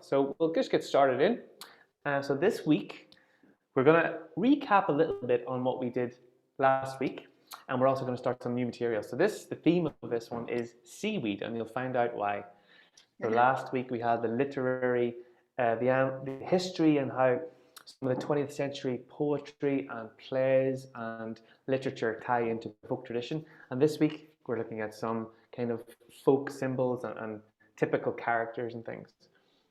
So we'll just get started in. So this week, we're going to recap a little bit on what we did last week, and we're also going to start some new material. So the theme of this one is seaweed, and you'll find out why. So last week we had the literary, the history and how some of the 20th century poetry and plays and literature tie into folk tradition. And this week we're looking at some kind of folk symbols and typical characters and things.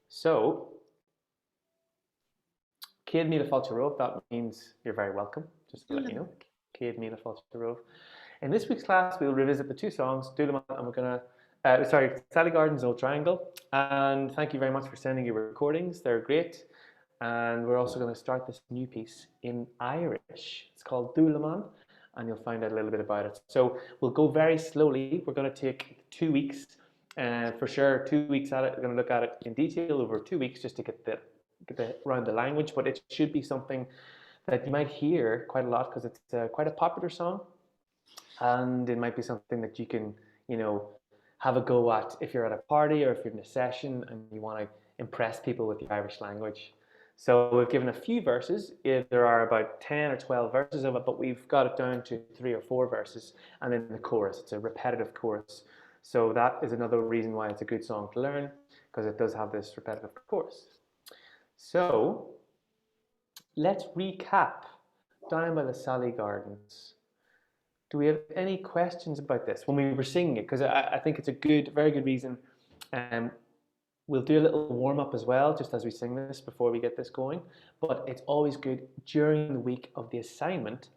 So, Céad Míle Fáilte Romhaibh, that means you're very welcome, just to let you know. Céad Míle Fáilte Romhaibh. In this week's class, we'll revisit the two songs, Dúlaman, and we're going to, Sally Garden's Old Triangle. And thank you very much for sending your recordings, they're great. And we're also going to start this new piece in Irish. It's called Dúlaman, and you'll find out a little bit about it. So we'll go very slowly. We're going to take 2 weeks, for sure, 2 weeks at it. We're going to look at it in detail over 2 weeks just to get around the language, but it should be something that you might hear quite a lot because it's quite a popular song, and it might be something that you can, have a go at if you're at a party or if you're in a session and you want to impress people with the Irish language. So we've given a few verses. There are about 10 or 12 verses of it, but we've got it down to 3 or 4 verses, and then the chorus. It's a repetitive chorus. So that is another reason why it's a good song to learn, because it does have this repetitive chorus. So let's recap Down by the Sally Gardens. Do we have any questions about this when we were singing it? Because I think it's a very good reason. We'll do a little warm up as well, just as we sing this before we get this going. But it's always good during the week of the assignment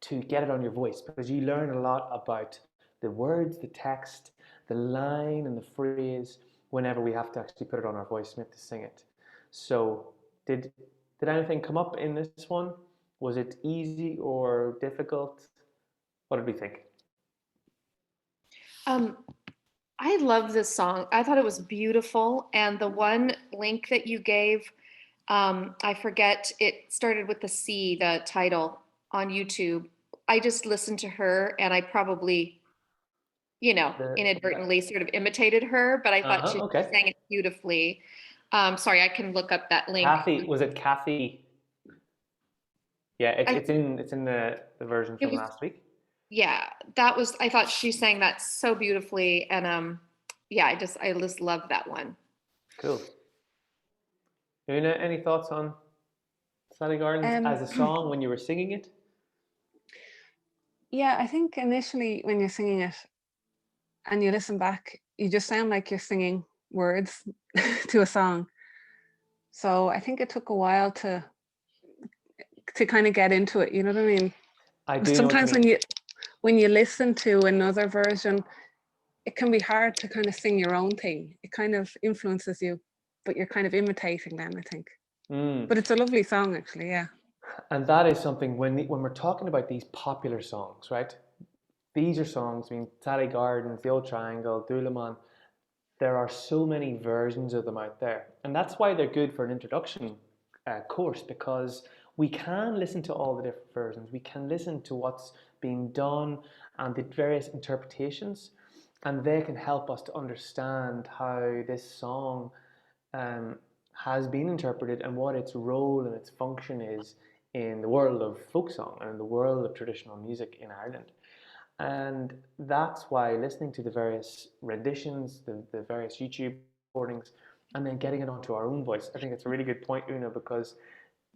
to get it on your voice, because you learn a lot about the words, the text, the line and the phrase whenever we have to actually put it on our voice and we have to sing it. So did anything come up in this one? Was it easy or difficult? What did we think? I love this song. I thought it was beautiful. And the one link that you gave, I forget, it started with the C, the title on YouTube. I just listened to her and I probably, inadvertently sort of imitated her, but I thought she sang it beautifully. Sorry, I can look up that link. Kathy, was it Kathy? Yeah, it's in the version from last week. Yeah, I thought she sang that so beautifully, and I just love that one. Cool. Una, any thoughts on Sally Gardens as a song when you were singing it? Yeah, I think initially when you're singing it and you listen back, you just sound like you're singing words to a song. So I think it took a while to kind of get into it. You know what I mean? I do. Sometimes when you listen to another version, it can be hard to kind of sing your own thing. It kind of influences you, but you're kind of imitating them, I think. But it's a lovely song, actually, yeah. And that is something when we're talking about these popular songs, right? These are songs, Sally Gardens, The Old Triangle, Dúlaman. There are so many versions of them out there. And that's why they're good for an introduction course, because we can listen to all the different versions. We can listen to what's being done and the various interpretations, and they can help us to understand how this song has been interpreted and what its role and its function is in the world of folk song and in the world of traditional music in Ireland. And that's why listening to the various renditions, the various YouTube recordings, and then getting it onto our own voice, I think it's a really good point, Una, because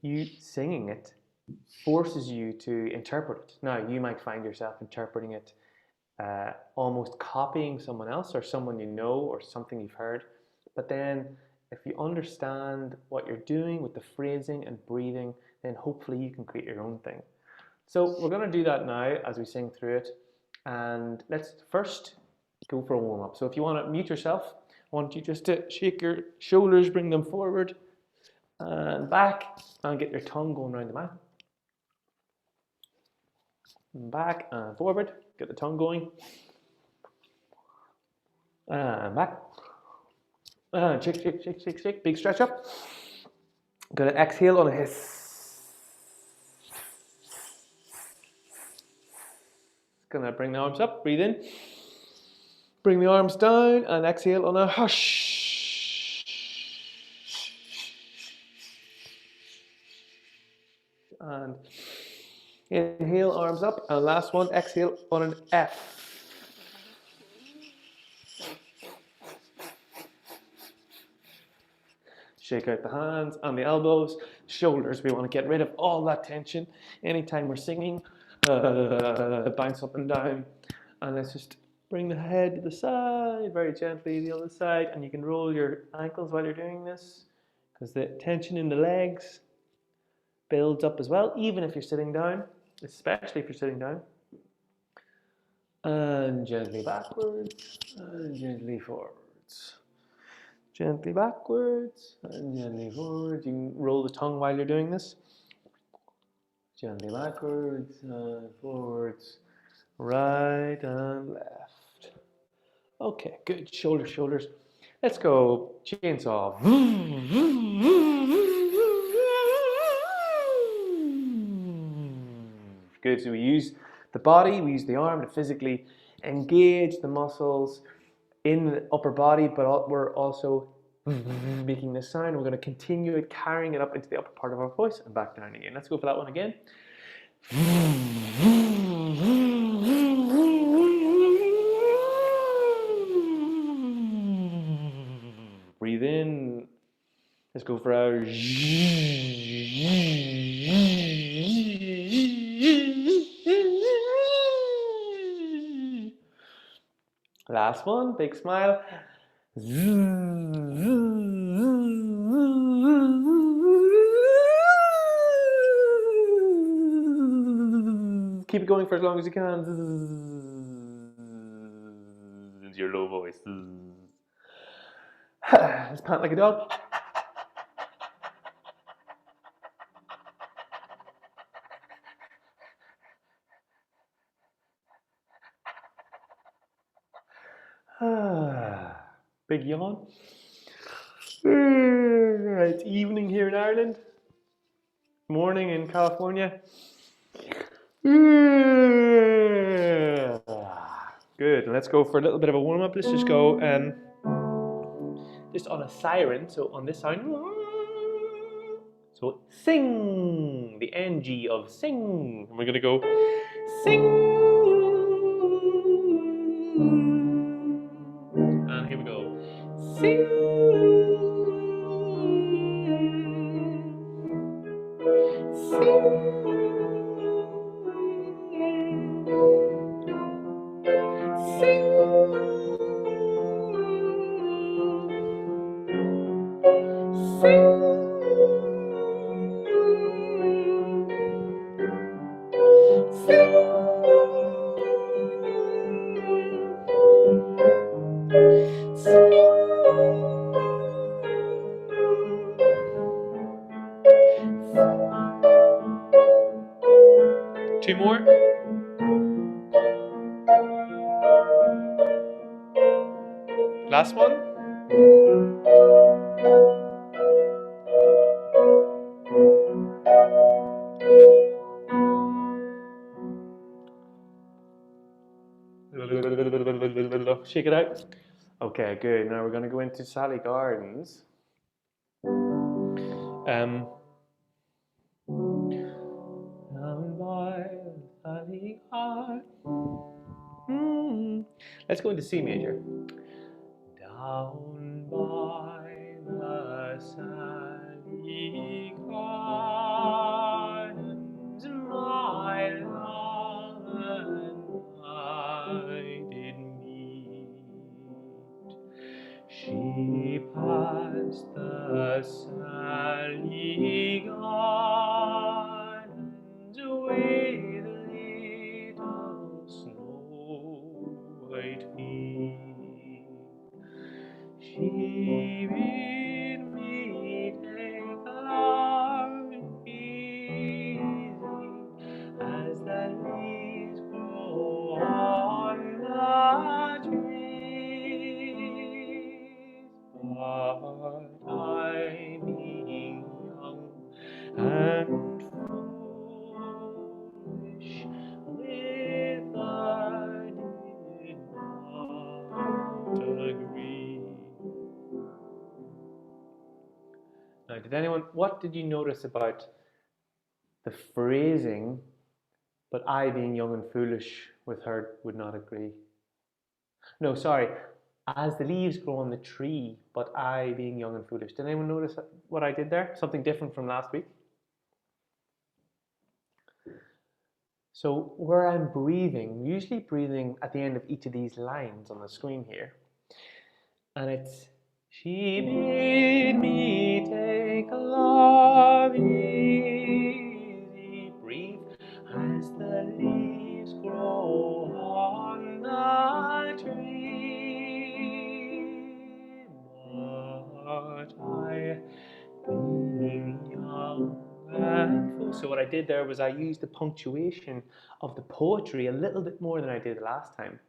you singing it forces you to interpret it. Now, you might find yourself interpreting it almost copying someone else or someone you know or something you've heard. But then if you understand what you're doing with the phrasing and breathing, then hopefully you can create your own thing. So we're going to do that now as we sing through it. And let's first go for a warm-up. So if you want to mute yourself, I want you just to shake your shoulders, bring them forward and back, and get your tongue going around the mouth. Back and forward, get the tongue going. And back. And shake, shake, shake, shake, shake. Big stretch up. Gonna exhale on a hiss. Gonna bring the arms up, breathe in. Bring the arms down and exhale on a hush. And inhale, arms up. And last one, exhale on an F. Shake out the hands and the elbows, shoulders. We want to get rid of all that tension. Anytime we're singing, bounce up and down. And let's just bring the head to the side, very gently, the other side. And you can roll your ankles while you're doing this, because the tension in the legs builds up as well, even if you're sitting down, especially if you're sitting down. And gently backwards, and gently forwards. Gently backwards, and gently forwards. You can roll the tongue while you're doing this. Gently backwards, and forwards, right and left. Okay, good. Shoulders, shoulders. Let's go chainsaw. Good. So we use the body, we use the arm to physically engage the muscles in the upper body, but we're also making this sound. We're going to continue it, carrying it up into the upper part of our voice and back down again. Let's go for that one again. Breathe in. Let's go for our last one. Big smile. Keep it going for as long as you can. It's your low voice. Let's pant like a dog. Big yawn. It's evening here in Ireland. Morning in California. Good. Let's go for a little bit of a warm up. Let's just go just on a siren. So on this sound. So sing. The NG of sing. And we're gonna go sing. And here we go. Sing. Two more. Last one. Shake it out. Okay, good. Now we're going to go into Sally Gardens. Let's go into C major. Down by the Sally Gardens, my love and I did meet. She passed the Sally Gardens with little snow white feet. She bid me take the lark easy as the leaves grow on the trees. But I, being young and foolish, with her did not agree. Now, what did you notice about the phrasing, but I, being young and foolish with her, would not agree. No, sorry. As the leaves grow on the tree, but I, being young and foolish. Did anyone notice what I did there? Something different from last week? So where I'm breathing, usually breathing at the end of each of these lines on the screen here, and it's she bid me take a love easy, breathe as the leaves grow on the tree. But I, being young and full. So what I did there was I used the punctuation of the poetry a little bit more than I did last time.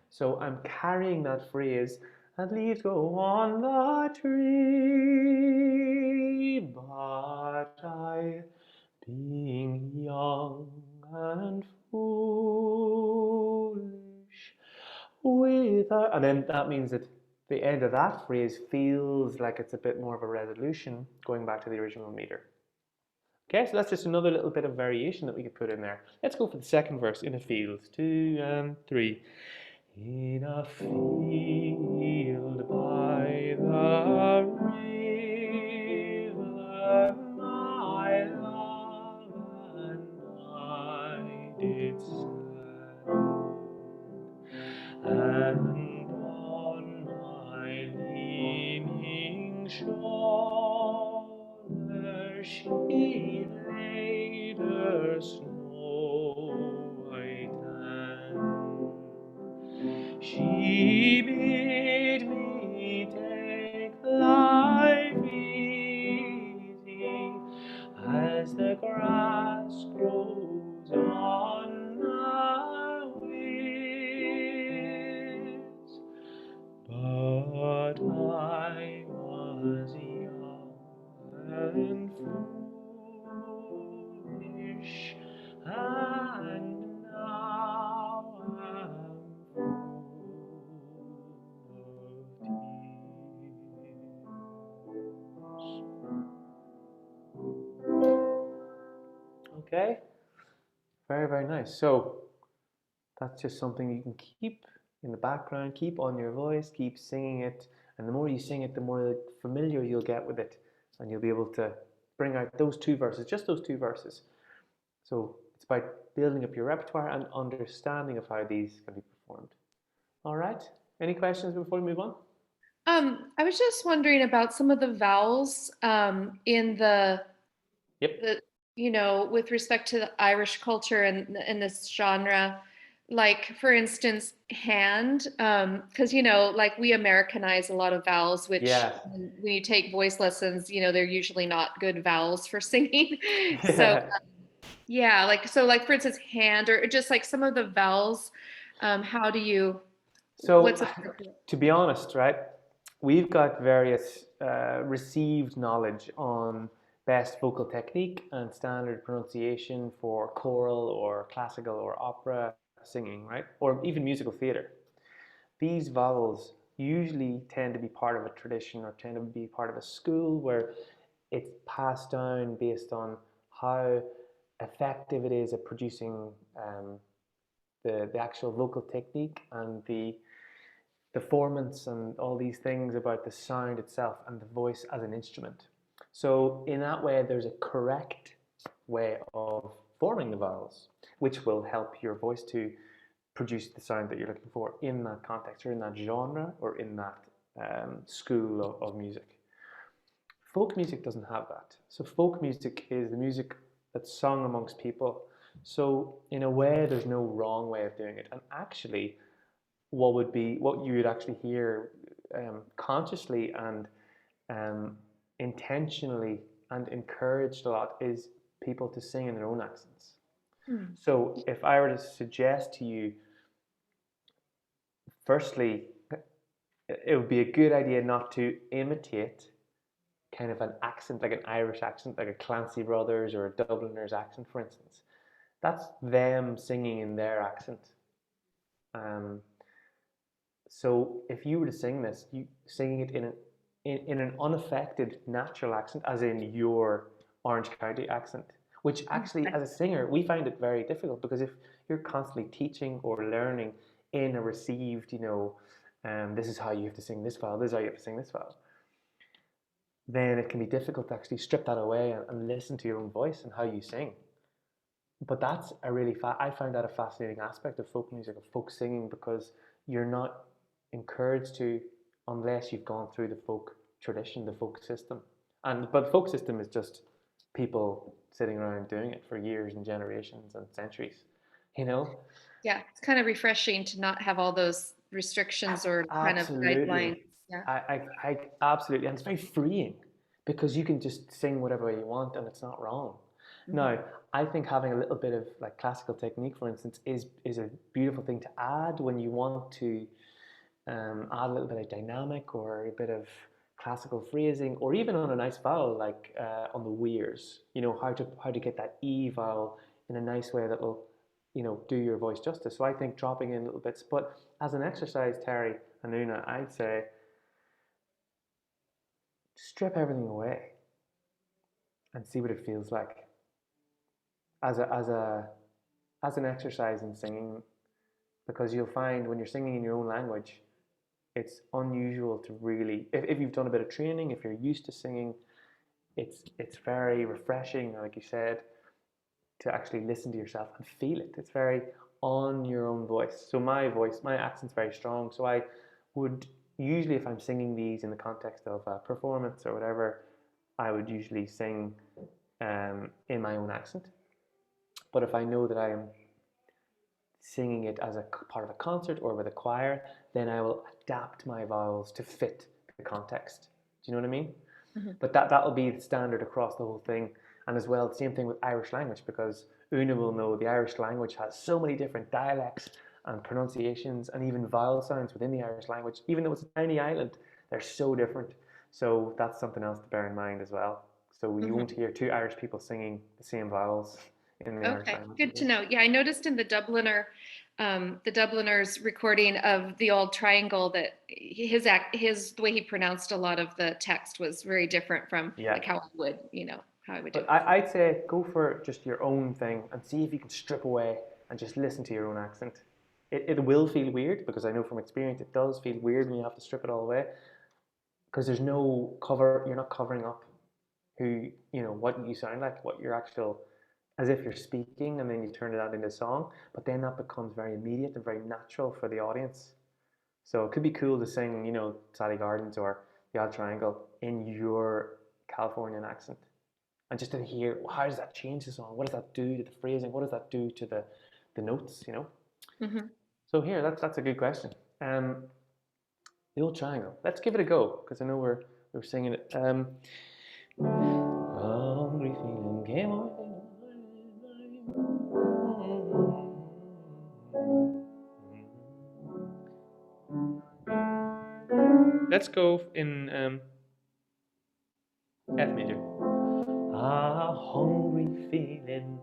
So I'm carrying that phrase, and leaves go on the tree, but I, being young and foolish, and then that means that the end of that phrase feels like it's a bit more of a resolution, going back to the original meter. Okay, so that's just another little bit of variation that we could put in there. Let's go for the second verse. In a field, 2 and 3. In a field by the river, my love and I did stand, and on my leaning shoulder she laid her snow white hand. She bid me take life easy as the grass grows on the waves. But I was young and foolish, and now am full of tears. Okay, very, very nice. So that's just something you can keep in the background, keep on your voice, keep singing it, and the more you sing it, the more familiar you'll get with it, and you'll be able to bring out those two verses, just those two verses. So it's about building up your repertoire and understanding of how these can be performed. All right, any questions before we move on? I was just wondering about some of the vowels in Yep. with respect to the Irish culture and this genre. Like, for instance, hand, because, like we Americanize a lot of vowels, which Yeah. when you take voice lessons, they're usually not good vowels for singing. So, Yeah. yeah, like for instance, hand, or just like some of the vowels, how do you, So, what's appropriate? to be honest, right, we've got various received knowledge on best vocal technique and standard pronunciation for choral or classical or opera singing, right, or even musical theatre. These vowels usually tend to be part of a tradition or tend to be part of a school where it's passed down based on how effective it is at producing the actual vocal technique and the formants and all these things about the sound itself and the voice as an instrument. So in that way, there's a correct way of forming the vowels, which will help your voice to produce the sound that you're looking for in that context or in that genre or in that school of music. Folk music doesn't have that. So folk music is the music that's sung amongst people. So in a way, there's no wrong way of doing it. And actually, what you would actually hear consciously and intentionally and encouraged a lot is people to sing in their own accents. So if I were to suggest to you, firstly, it would be a good idea not to imitate kind of an accent, like an Irish accent, like a Clancy Brothers or a Dubliner's accent, for instance. That's them singing in their accent. So if you were to sing this, you singing it in an unaffected natural accent, as in your Orange County accent, which actually, as a singer, we find it very difficult, because if you're constantly teaching or learning in a received, this is how you have to sing this file, this is how you have to sing this file, then it can be difficult to actually strip that away and listen to your own voice and how you sing. But that's I find that a fascinating aspect of folk music, of folk singing, because you're not encouraged to, unless you've gone through the folk tradition, the folk system. But the folk system is just people sitting around doing it for years and generations and centuries, you know? Yeah, it's kind of refreshing to not have all those restrictions or kind of Absolutely. guidelines. Yeah. I absolutely, and it's very freeing, because you can just sing whatever way you want and it's not wrong. Now, I think having a little bit of like classical technique, for instance, is a beautiful thing to add when you want to add a little bit of dynamic or a bit of classical phrasing, or even on a nice vowel like on the weirs. How to get that e vowel in a nice way that will do your voice justice. So I think dropping in little bits. But as an exercise, Terry and Una, I'd say strip everything away and see what it feels like as an exercise in singing, because you'll find when you're singing in your own language, it's unusual to really, if you've done a bit of training, if you're used to singing, it's very refreshing, like you said, to actually listen to yourself and feel it. It's very on your own voice. So my voice, my accent's very strong. So I would usually, if I'm singing these in the context of a performance or whatever, I would usually sing in my own accent. But if I know that I am singing it as a part of a concert or with a choir, then I will adapt my vowels to fit the context. Do you know what I mean? But that'll be the standard across the whole thing. And as well, same thing with Irish language, because Una will know the Irish language has so many different dialects and pronunciations and even vowel sounds within the Irish language. Even though it's a tiny island, they're so different. So that's something else to bear in mind as well. So you won't hear two Irish people singing the same vowels in the Irish Okay, language. good to know. Yeah, I noticed in the Dubliners recording of the Old Triangle that the way he pronounced a lot of the text was very different from Yeah. like how I would, how I would do But it. I'd say go for just your own thing and see if you can strip away and just listen to your own accent. It will feel weird, because I know from experience it does feel weird when you have to strip it all away, because there's no cover. You're not covering up what you sound like, what your actual, as if you're speaking and then you turn it out into a song. But then that becomes very immediate and very natural for the audience. So it could be cool to sing, Sally Gardens or the Odd Triangle in your Californian accent, and just to hear, how does that change the song? What does that do to the phrasing? What does that do to the notes? So here, that's a good question. The Old Triangle. Let's give it a go, because I know we're singing it. Hungry feeling came on. Let's go in F major. A hungry feeling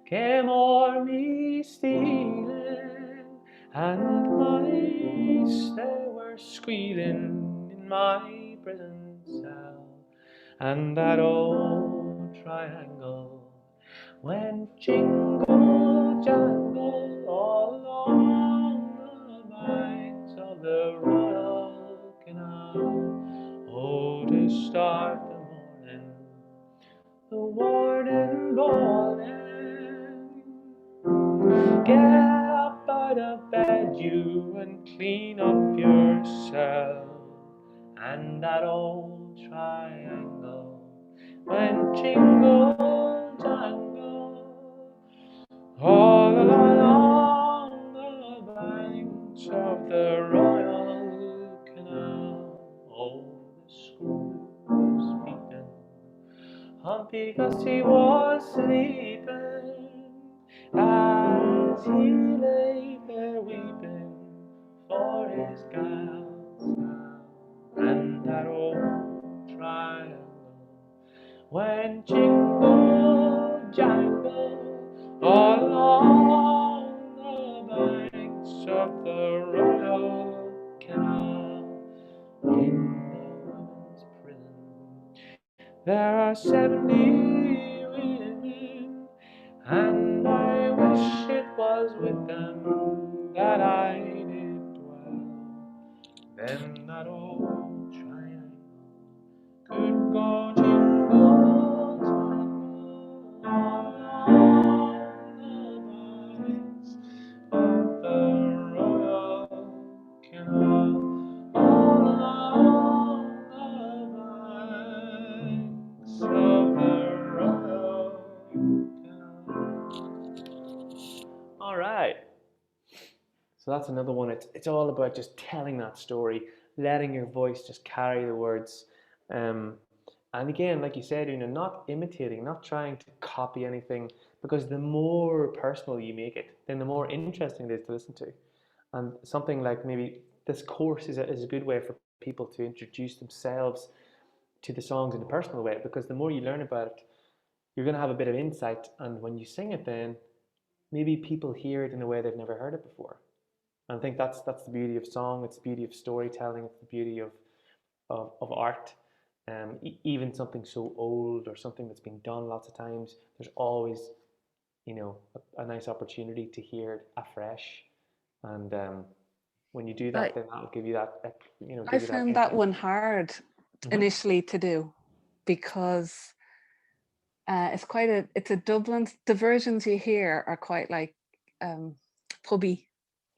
came o'er me stealing, and mice they were squealing in my prison cell, and that old triangle went jingle jangle all along the banks of the Royal Canal. Oh, to start the morning, the warden bawling, get up out of bed, you, and clean up yourself. And that old triangle went jingle jangle all along the banks of the Royal Canal. Oh, the screw was beaten because he was sleeping, as he lay there weeping for his gals now. And that old triangle went jingle jangle all along the banks of the Royal Canal. In the women's prison there are 70 women and I wish it was with them that I did dwell. Then that old triangle could go jingle, jangle along the banks of the Royal Canal, all along the banks of the Royal Canal. All right. So that's another one. It's all about just telling that story, letting your voice just carry the words. Um, and again, like you said, not imitating, not trying to copy anything, because the more personal you make it, then the more interesting it is to listen to. And something like maybe this course is a good way for people to introduce themselves to the songs in a personal way, because the more you learn about it, you're going to have a bit of insight. And when you sing it, then maybe people hear it in a way they've never heard it before. And I think that's the beauty of song. It's the beauty of storytelling. It's the beauty of art. Even something so old or something that's been done lots of times, there's always a nice opportunity to hear it afresh. And when you do that, I then that'll give you that I give you that found that insight. one hard Hmm. initially to do because it's a Dublin. The versions you hear are quite like um, pubby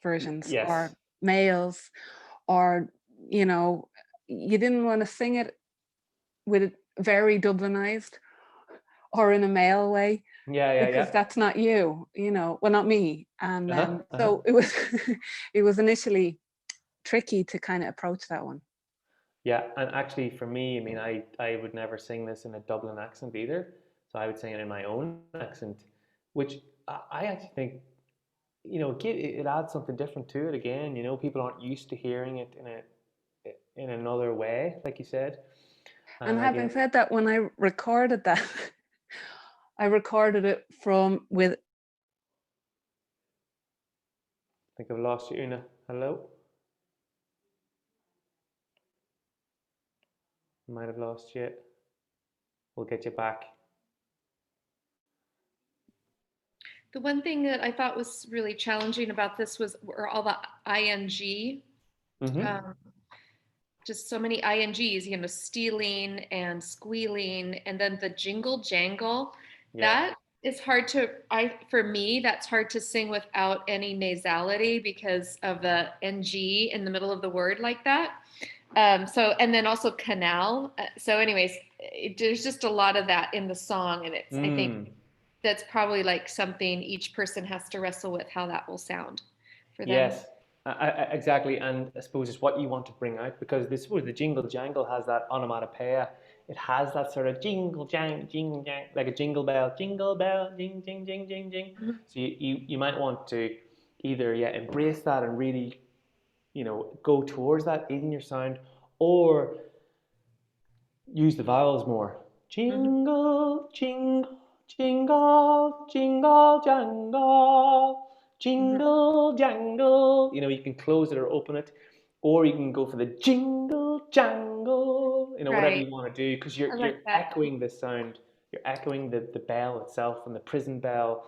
versions or Yes. males, or you know, you didn't want to sing it with it very Dublinized or in a male way Yeah. Yeah. because Yeah. that's not you, well, not me. And Uh-huh. Uh-huh. so it was, it was initially tricky to kind of approach that one. Yeah, and actually for me, I mean, I would never sing this in a Dublin accent either. So I would sing it in my own accent, which I actually think, it adds something different to it again. People aren't used to hearing it in another way, like you said. And And having again, said that, when I recorded that, I recorded it from with I think I've lost you, Una. Hello? Might have lost you. We'll get you back. The one thing that I thought was really challenging about this were all the ing, Mm-hmm. um, just so many ings, stealing and squealing, and then the jingle jangle. Yeah. That is hard to, for me, that's hard to sing without any nasality because of the ng in the middle of the word like that. And then also canal. So, anyways, there's just a lot of that in the song, and I think Mm. that's probably like something each person has to wrestle with how that will sound for them. Yes, exactly. And I suppose it's what you want to bring out, because this was the jingle jangle has that onomatopoeia. It has that sort of jingle jang, like a jingle bell, jing, jing, jing, jing, jing. Mhm. So you might want to either, yeah, embrace that and really, go towards that in your sound, or use the vowels more. Mhm. Jingle, jingle, jingle, jingle, jangle, Mhm. jingle, jangle. You can close it or open it, or you can go for the jingle, jangle. Whatever Right. you want to do, because you're I you're like that. echoing the sound. You're echoing the bell itself and the prison bell.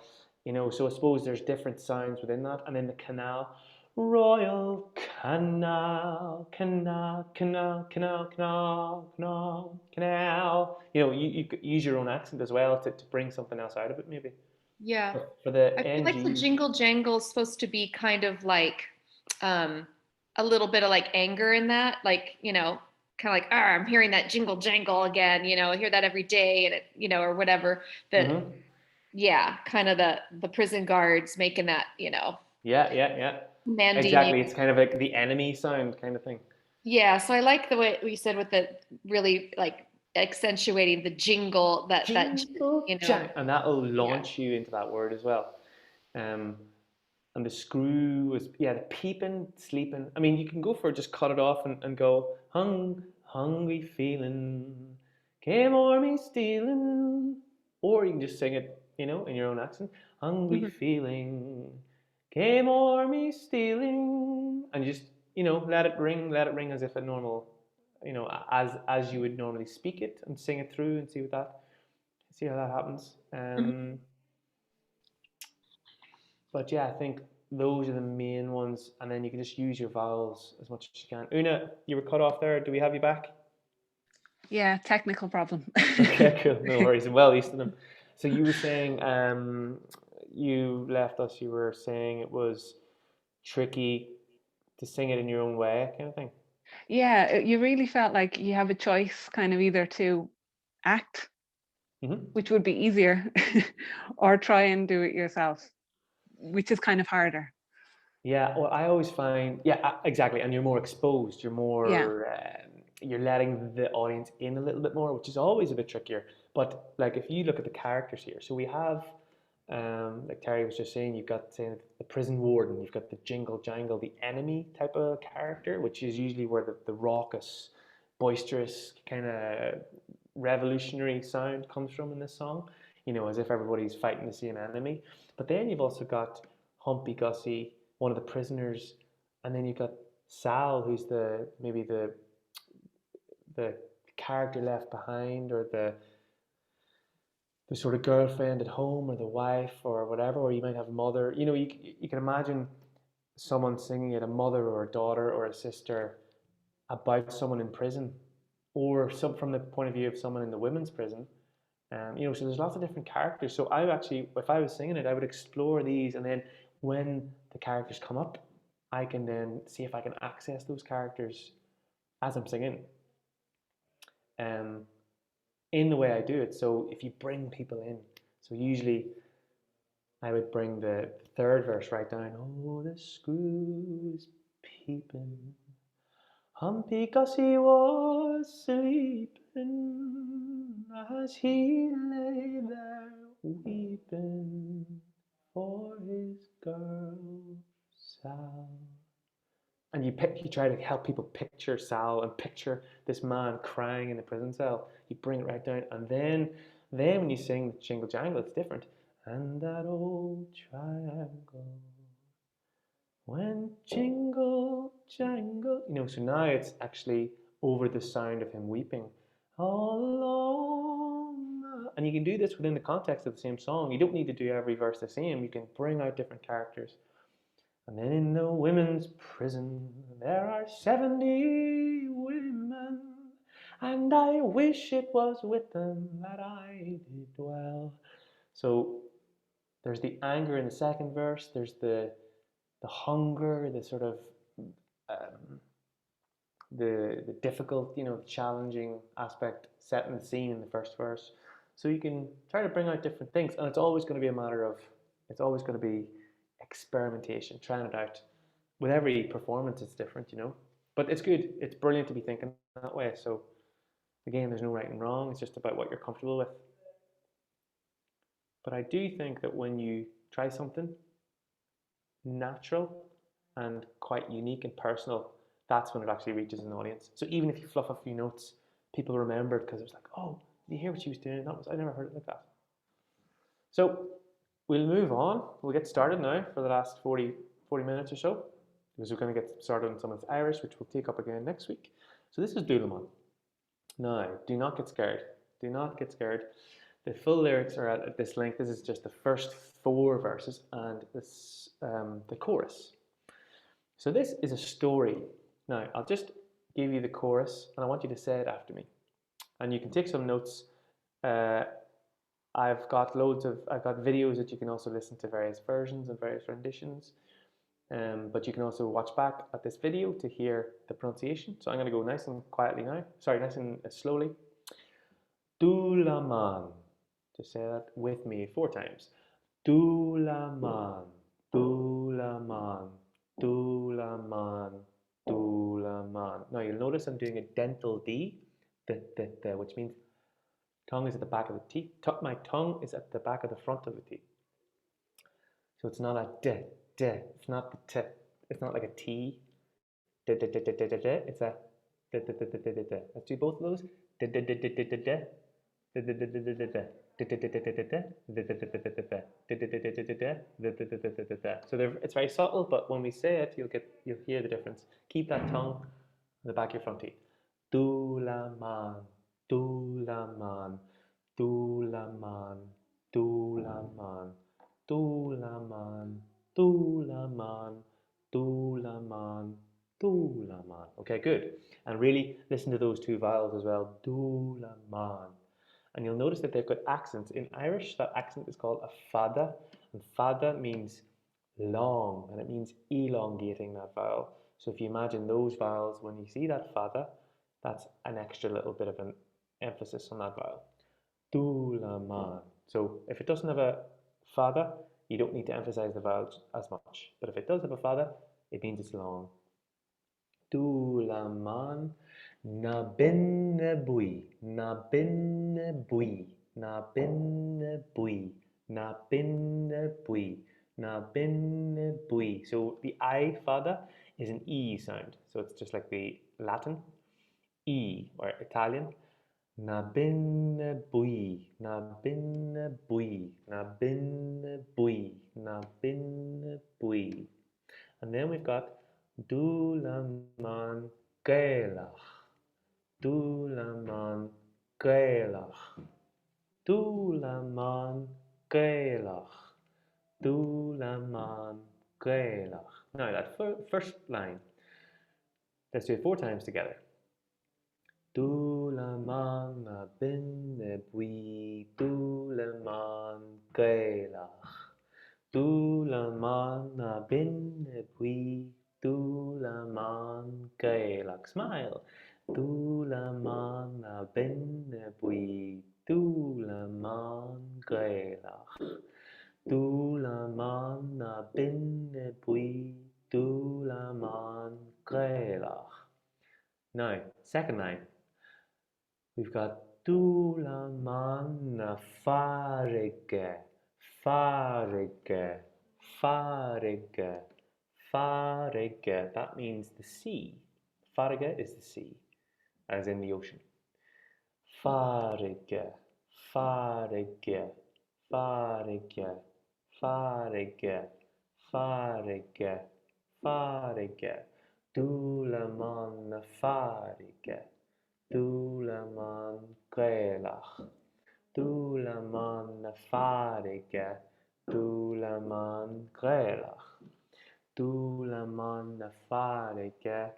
So I suppose there's different sounds within that, and then the canal. Royal Canal, Canal, Canal, Canal, Canal, Canal, Canal. You could use your own accent as well to bring something else out of it, maybe. Yeah. For the I feel like the NGs. jingle jangle is supposed to be kind of like um, a little bit of like anger in that, like, kind of like, ah, I'm hearing that jingle jangle again, I hear that every day and or whatever. That, Mm-hmm. yeah, kind of the prison guards making that, Yeah, yeah, yeah. commanding you. Exactly. It's kind of like the enemy sound kind of thing. Yeah, so I like the way we said with the really like accentuating the jingle that Jingle you know, jang, and that'll yeah. launch you into that word as well. Um, and the screw was, yeah, the peeping, sleeping. I mean, you can go for it, just cut it off and go hungry feeling, came o'er me stealing, or you can just sing it, in your own accent. Hungry Mhm. feeling, came o'er me stealing, and you just let it ring as if a normal, as you would normally speak it, and sing it through and see how that happens. Mhm. but yeah, I think those are the main ones, and then you can just use your vowels as much as you can. Una, you were cut off there. Do we have you back? Yeah, technical problem. Okay, cool. No worries. I'm well used to them. So you were saying, you left us. You were saying it was tricky to sing it in your own way, kind of thing. Yeah, you really felt like you have a choice, kind of either to act, Hmm. which would be easier, or try and do it yourself, which is kind of harder. Yeah, well, I always find, yeah, exactly, and you're more exposed. Yeah. You're letting the audience in a little bit more, which is always a bit trickier. But like, if you look at the characters here, so we have, like Terry was just saying, you've got say, the prison warden, you've got the jingle jangle, the enemy type of character, which is usually where the raucous, boisterous, kind of revolutionary sound comes from in this song. You know, as if everybody's fighting the same enemy. But then you've also got Humpy Gussie, one of the prisoners, and then you've got Sal, who's maybe the character left behind, or the sort of girlfriend at home, or the wife, or whatever, or you might have a mother. You know, you can imagine someone singing it, a mother or a daughter or a sister, about someone in prison, or some from the point of view of someone in the women's prison. You know, so there's lots of different characters. So I actually, if I was singing it, I would explore these, and then when the characters come up, I can then see if I can access those characters as I'm singing, um, in the way I do it. So if you bring people in, so usually I would bring the third verse right down. Oh, the screw is peeping. Humpy Gussie was sleeping as he lay there weeping for his girl Sal. And you try to help people picture Sal and picture this man crying in the prison cell. You bring it right down, and then when you sing Jingle Jangle, it's different. And that old triangle went jingle jangle. You know, so now it's actually over the sound of him weeping. All along. And you can do this within the context of the same song. You don't need to do every verse the same. You can bring out different characters. And then in the women's prison, there are 70 women, and I wish it was with them that I did dwell. So there's the anger in the second verse, there's the hunger, the sort of um, the difficult, you know, challenging aspect setting the scene in the first verse. So you can try to bring out different things, and it's always going to be a matter of, it's always going to be experimentation, trying it out. With every performance, it's different, you know. But it's good. It's brilliant to be thinking that way. So again, there's no right and wrong. It's just about what you're comfortable with. But I do think that when you try something natural and quite unique and personal, that's when it actually reaches an audience. So even if you fluff a few notes, people remember it because it was like, oh, did you hear what she was doing? I never heard it like that. So we'll move on. We'll get started now for the last 40 minutes or so, because we're going to get started on some of the Irish, which we'll take up again next week. So this is Doodleman. Now, do not get scared. Do not get scared. The full lyrics are at this length. This is just the first 4 verses and the chorus. So this is a story. Now, I'll just give you the chorus, and I want you to say it after me. And you can take some notes. I've got videos that you can also listen to various versions and various renditions. But you can also watch back at this video to hear the pronunciation. So I'm going to go nice and quietly now. Sorry, nice and slowly. Dulaman. Just say that with me 4 times. Dulaman, Dulaman, Dulaman, Dulaman. Now you'll notice I'm doing a dental D, which means tongue is at the back of the teeth. My tongue is at the back of the front of the teeth. So it's not a d, d. It's not the t. It's not like a T. D, d, d, d, d, d, d. It's a d, d, d, d, d, d, d. Let's do both of those. D, d, d, d, d, d, d. So it's very subtle, but when we say it, you'll hear the difference. Keep that tongue on the back of your front teeth. Dulaman, Dulaman, Dulaman, Dulaman, Dulaman, Dulaman, Dulaman, Dulaman. Okay, good. And really listen to those two vowels as well. Dulaman. And you'll notice that they've got accents. In Irish, that accent is called a fada. And fada means long, and it means elongating that vowel. So if you imagine those vowels, when you see that fada, that's an extra little bit of an emphasis on that vowel. Dulaman. So if it doesn't have a fada, you don't need to emphasize the vowels as much. But if it does have a fada, it means it's long. Dulaman. Na binne bui, na binne bui, na binne bui, na binne bui, na binne bui. So the I fada is an E sound. So it's just like the Latin E or Italian. Na binne bui, na binne bui, na binne bui, na binne bui. And then we've got Dulaman Gaelach. Dulaman Gaelach. Dulaman Gaelach. Dulaman Gaelach. Now that first line, let's do it 4 times together. Dulaman na binne bui, Dulaman Gaelach. Dulaman na binne bui, Dulaman Gaelach. Smile. Dulaman na binne bui, Dulaman Gaelach. Dulaman na binne bui, Dulaman Gaelach. Now, second line. We've got Dulaman na farige, farige, farige, farige. That means the sea. Farige is the sea, as in the ocean. Farige, farige, farige, farige, farige, farige. Dulaman na farige. Dulaman Gaelach. Dulaman na farige. Dulaman Gaelach. Dulaman na farige.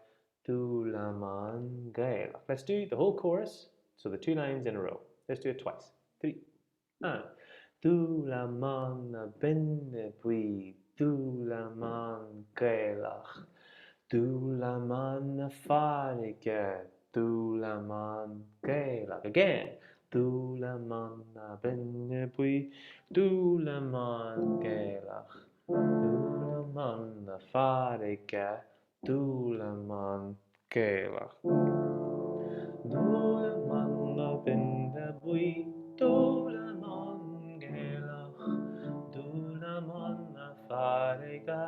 Dulaman Gaelach. Let's do the whole chorus. So the 2 lines in a row. Let's do it twice. 3. Dulaman na binne bui. Dulaman Gaelach. Dulaman na farige. Dulaman Gaelach. Again. Dulaman na binne bui. Dulaman Gaelach. Dulaman na farige. Dulaman Gaelach. Dulaman na binne bui. Dulaman Gaelach. Dulaman na farige.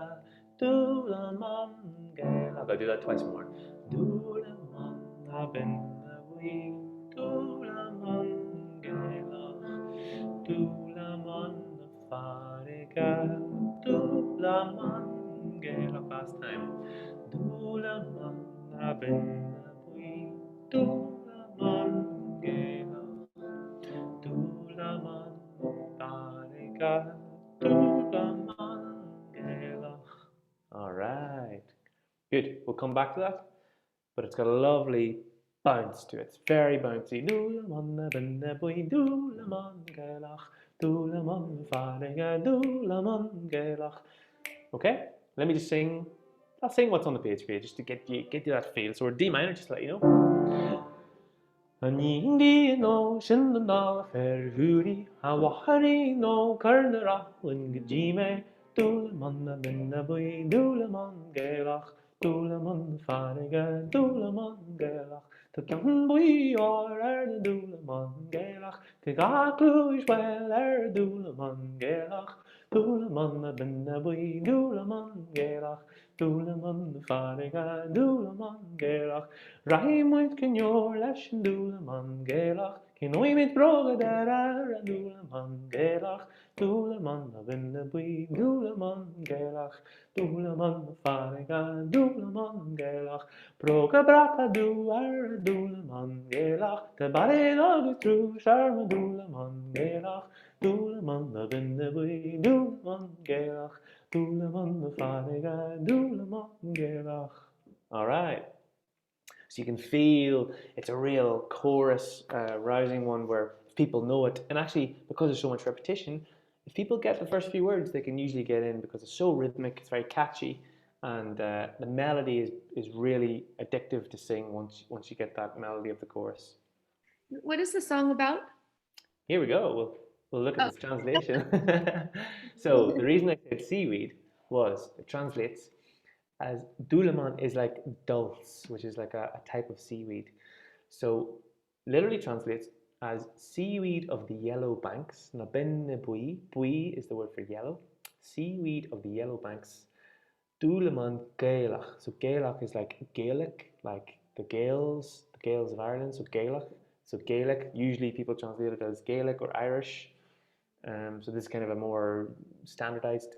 Dulaman Gaelach. I'll do that twice more. Dulaman na binne bui. Dulaman Gaelach. Dulaman na farige. Dulaman Gaelach. Last time. Dulaman na binne bui. Dulaman Gaelach. Dulaman na farige. Dulaman Gaelach. All right. Good. We'll come back to that. But it's got a lovely bounce to it. It's very bouncy. Dulaman na binne bui. Dulaman Gaelach. Dulaman farige. Dulaman Gaelach. Okay? Let me just sing. I'll sing what's on the page for you, just to get you that feel. So we're D minor, just to let you know. Anindi no shindana ferhuri hawahari no karnara wingajime dulaman na binna bui dulaman Gaelach dulaman fariga dulaman Gaelach Tukan bui or dulaman Gaelach Tigaklush well dulaman Gaelach dulaman na binna bui dulaman Gaelach dulaman fariga dulaman Gaelach Raimund kenjor leis dulaman Gaelach Cyn oimid broga dera dulaman Gaelach Dulaman na binne bui dulaman Gaelach Dulaman na fariga dulaman Gaelach Broga braka dulaman Gaelach Te bare agus trú sharma dulaman Gaelach Dulaman na binne bui dulaman Gaelach Dúlaman na fánaige, dúlaman gearach. All right. So you can feel it's a real chorus, rousing one where people know it. And actually, because there's so much repetition, if people get the first few words, they can usually get in because it's so rhythmic, it's very catchy, and the melody is really addictive to sing once you get that melody of the chorus. What is the song about? Here we go. We'll look at Oh, this translation. So the reason I said seaweed was it translates as dulaman is like dulse, which is like a type of seaweed. So literally translates as seaweed of the yellow banks. Na ben na bui. Bui is the word for yellow. Seaweed of the yellow banks. Dulaman Gaelach. So Gaelach is like Gaelic, like the Gaels of Ireland. So Gaelach. So Gaelic, usually people translate it as Gaelic or Irish. So this is kind of a more standardized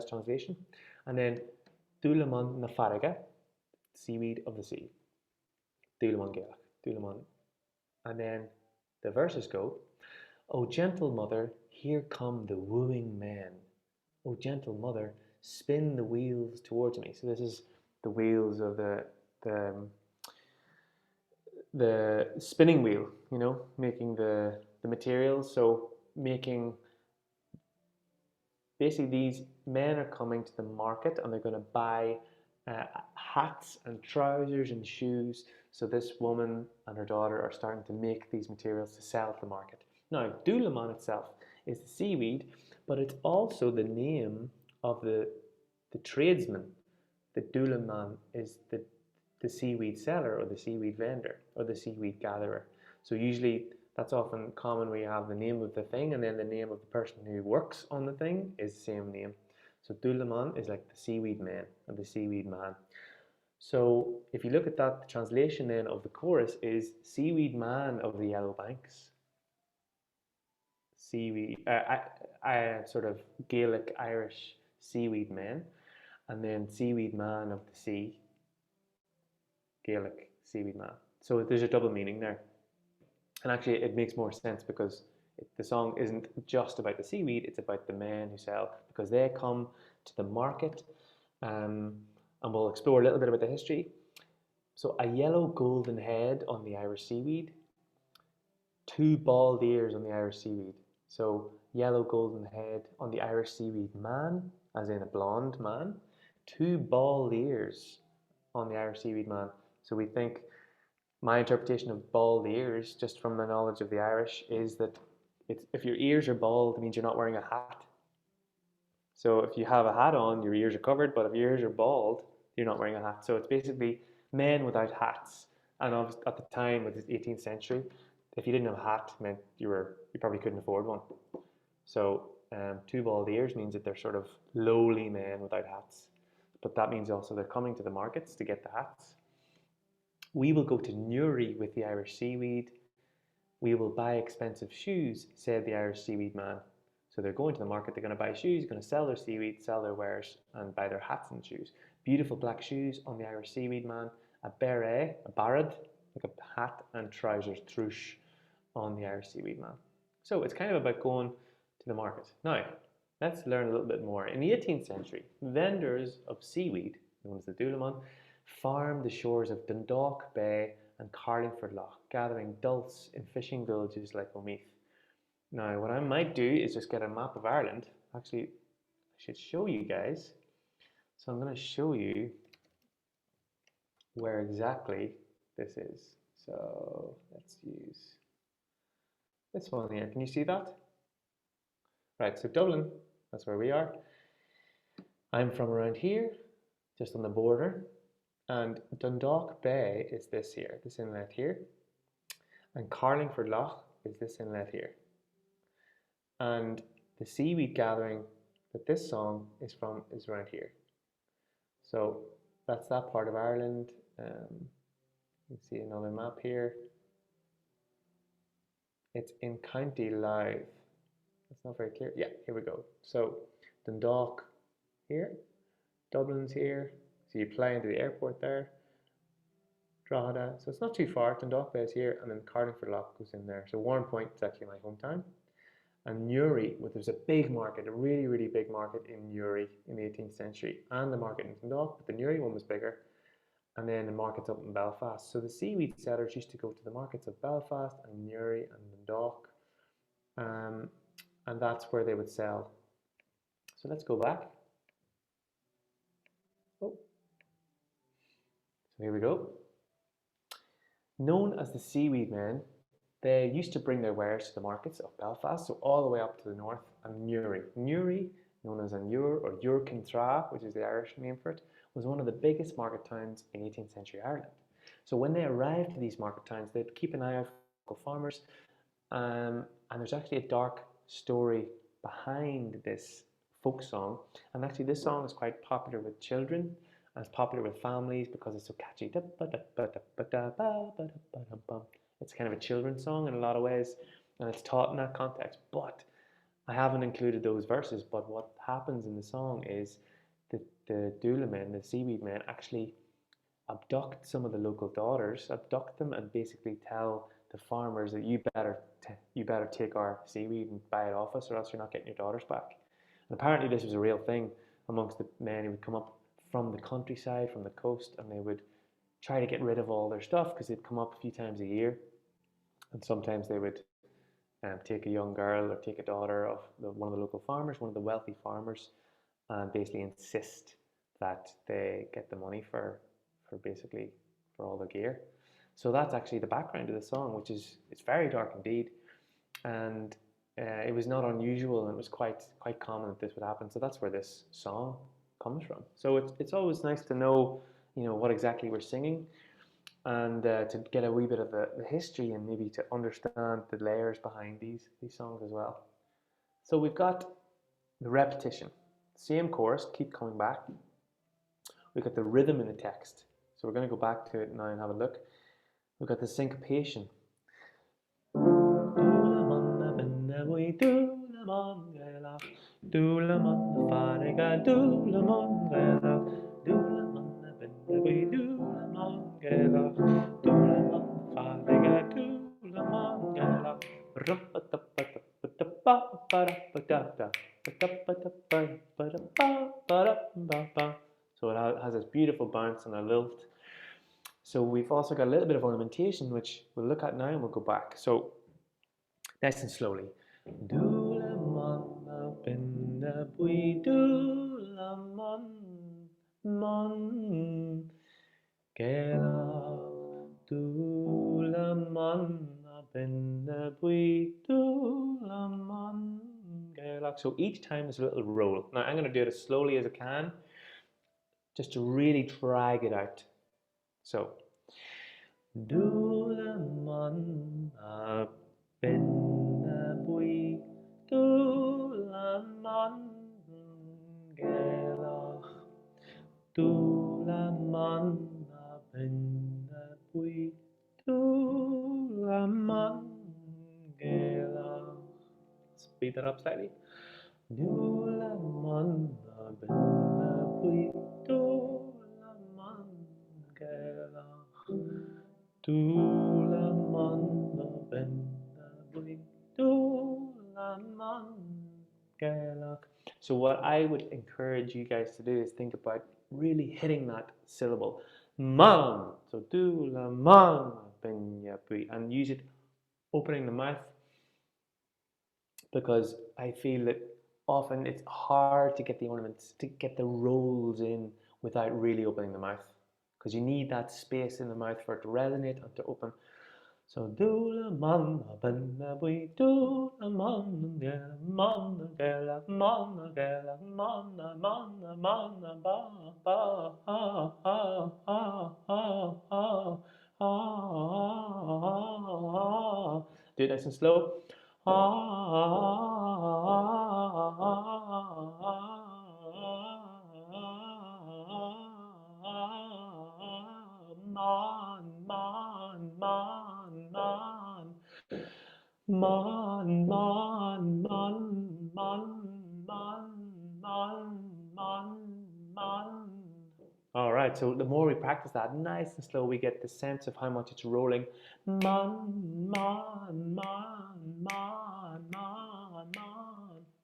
translation. And then Dulaman na Faraga, seaweed of the sea. Dulaman Gaelach. Dulaman. And then the verses go, O gentle mother, here come the wooing men. O gentle mother, spin the wheels towards me. So this is the wheels of the the spinning wheel, making the materials. So making basically these men are coming to the market and they're going to buy hats and trousers and shoes. So this woman and her daughter are starting to make these materials to sell at the market. Now, Dulaman itself is the seaweed, but it's also the name of the tradesman. The Dulaman is the seaweed seller or the seaweed vendor or the seaweed gatherer. So usually that's often common where you have the name of the thing and then the name of the person who works on the thing is the same name. So Dulaman is like the seaweed man or the seaweed man. So if you look at that, the translation then of the chorus is seaweed man of the yellow banks. Seaweed, sort of Gaelic Irish seaweed men, and then seaweed man of the sea, Gaelic seaweed man. So there's a double meaning there. And actually, it makes more sense because the song isn't just about the seaweed, it's about the men who sell because they come to the market. And we'll explore a little bit about the history. So, a yellow golden head on the Irish seaweed, two bald ears on the Irish seaweed. So, yellow golden head on the Irish seaweed man, as in a blonde man, two bald ears on the Irish seaweed man. So, we think my interpretation of bald ears, just from my knowledge of the Irish, is that if your ears are bald, it means you're not wearing a hat. So if you have a hat on, your ears are covered, but if your ears are bald, you're not wearing a hat. So it's basically men without hats. And at the time, with the 18th century, if you didn't have a hat, it meant you probably couldn't afford one. So two bald ears means that they're sort of lowly men without hats. But that means also they're coming to the markets to get the hats. We will go to Newry with the Irish seaweed. We will buy expensive shoes, said the Irish seaweed man. So they're going to the market, they're going to buy shoes, going to sell their seaweed, sell their wares, and buy their hats and shoes. Beautiful black shoes on the Irish seaweed man, a beret, a barad, like a hat, and trousers, trush, on the Irish seaweed man. So it's kind of about going to the market. Now, let's learn a little bit more. In the 18th century, vendors of seaweed, known as the Dulaman, farmed the shores of Dundalk Bay and Carlingford Lough, gathering dulse in fishing villages like Omeath. Now, what I might do is just get a map of Ireland. Actually, I should show you guys. So I'm going to show you where exactly this is. So let's use this one here. Can you see that? Right, so Dublin, that's where we are. I'm from around here, just on the border. And Dundalk Bay is this here, this inlet here. And Carlingford Lough is this inlet here. And the seaweed gathering that this song is from is around here. So that's that part of Ireland. You can see another map here. It's in County Louth. That's not very clear. Yeah, here we go. So Dundalk here, Dublin's here. So you fly into the airport there. Drogheda. So it's not too far. Dundalk Bay is here, and then Carlingford Lough goes in there. So Warren Point is actually my hometown. And Newry, there's a big market, a really, really big market in Newry in the 18th century, and the market in Dundalk, but the Newry one was bigger. And then the markets up in Belfast. So the seaweed sellers used to go to the markets of Belfast and Newry and Dundalk, and that's where they would sell. So let's go back. Oh, so here we go. Known as the seaweed men, they used to bring their wares to the markets of Belfast, so all the way up to the north, and Newry. Newry, known as Anure or Wk2, which is the Irish name for it, was one of the biggest market towns in 18th century Ireland. So when they arrived to these market towns, they'd keep an eye out for local farmers, and there's actually a dark story behind this folk song, and actually this song is quite popular with children, and it's popular with families because it's so catchy. It's kind of a children's song in a lot of ways, and it's taught in that context. But I haven't included those verses, but what happens in the song is that the doula men, the seaweed men, actually abduct some of the local daughters, abduct them, and basically tell the farmers that you better take our seaweed and buy it off us, or else you're not getting your daughters back. And apparently this was a real thing amongst the men who would come up from the countryside, from the coast, and they would try to get rid of all their stuff because they'd come up a few times a year, and sometimes they would take a young girl or take a daughter of one of the local farmers, one of the wealthy farmers, and basically insist that they get the money for all their gear. So that's actually the background of the song, which is, it's very dark indeed, and it was not unusual, and it was quite common that this would happen. So that's where this song comes from. So it's always nice to know, what exactly we're singing, and to get a wee bit of the history, and maybe to understand the layers behind these songs as well. So we've got the repetition, same chorus, keep coming back. We've got the rhythm in the text. So we're going to go back to it now and have a look. We've got the syncopation. So it has this beautiful bounce and a lilt. So we've also got a little bit of ornamentation, which we'll look at now, and we'll go back. So nice and slowly. So each time there's a little roll. Now I'm going to do it as slowly as I can, just to really drag it out. So, Dulaman Benabui Dulaman Gelach Dulaman Benabui Dulaman Gelach. Speed that up slightly. Dulaman Benabui Dulaman Gelach Dulaman Benabui Dulaman Gelach. So what I would encourage you guys to do is think about really hitting that syllable, man. So Dulaman Benabui, and use it opening the mouth, because I feel that often it's hard to get the ornaments, to get the rolls in without really opening the mouth, because you need that space in the mouth for it to resonate and to open. So Dulaman Benabui Dulaman Gelach Gelach Man Gelach Man Man Man Ba Ba Ha Ha Ha Ha Ha. Do it nice and slow. Man, man, man, man. Man, man, man, man, man, man, man, man. All right, so the more we practice that nice and slow, we get the sense of how much it's rolling. Man, man, man, man, man, man,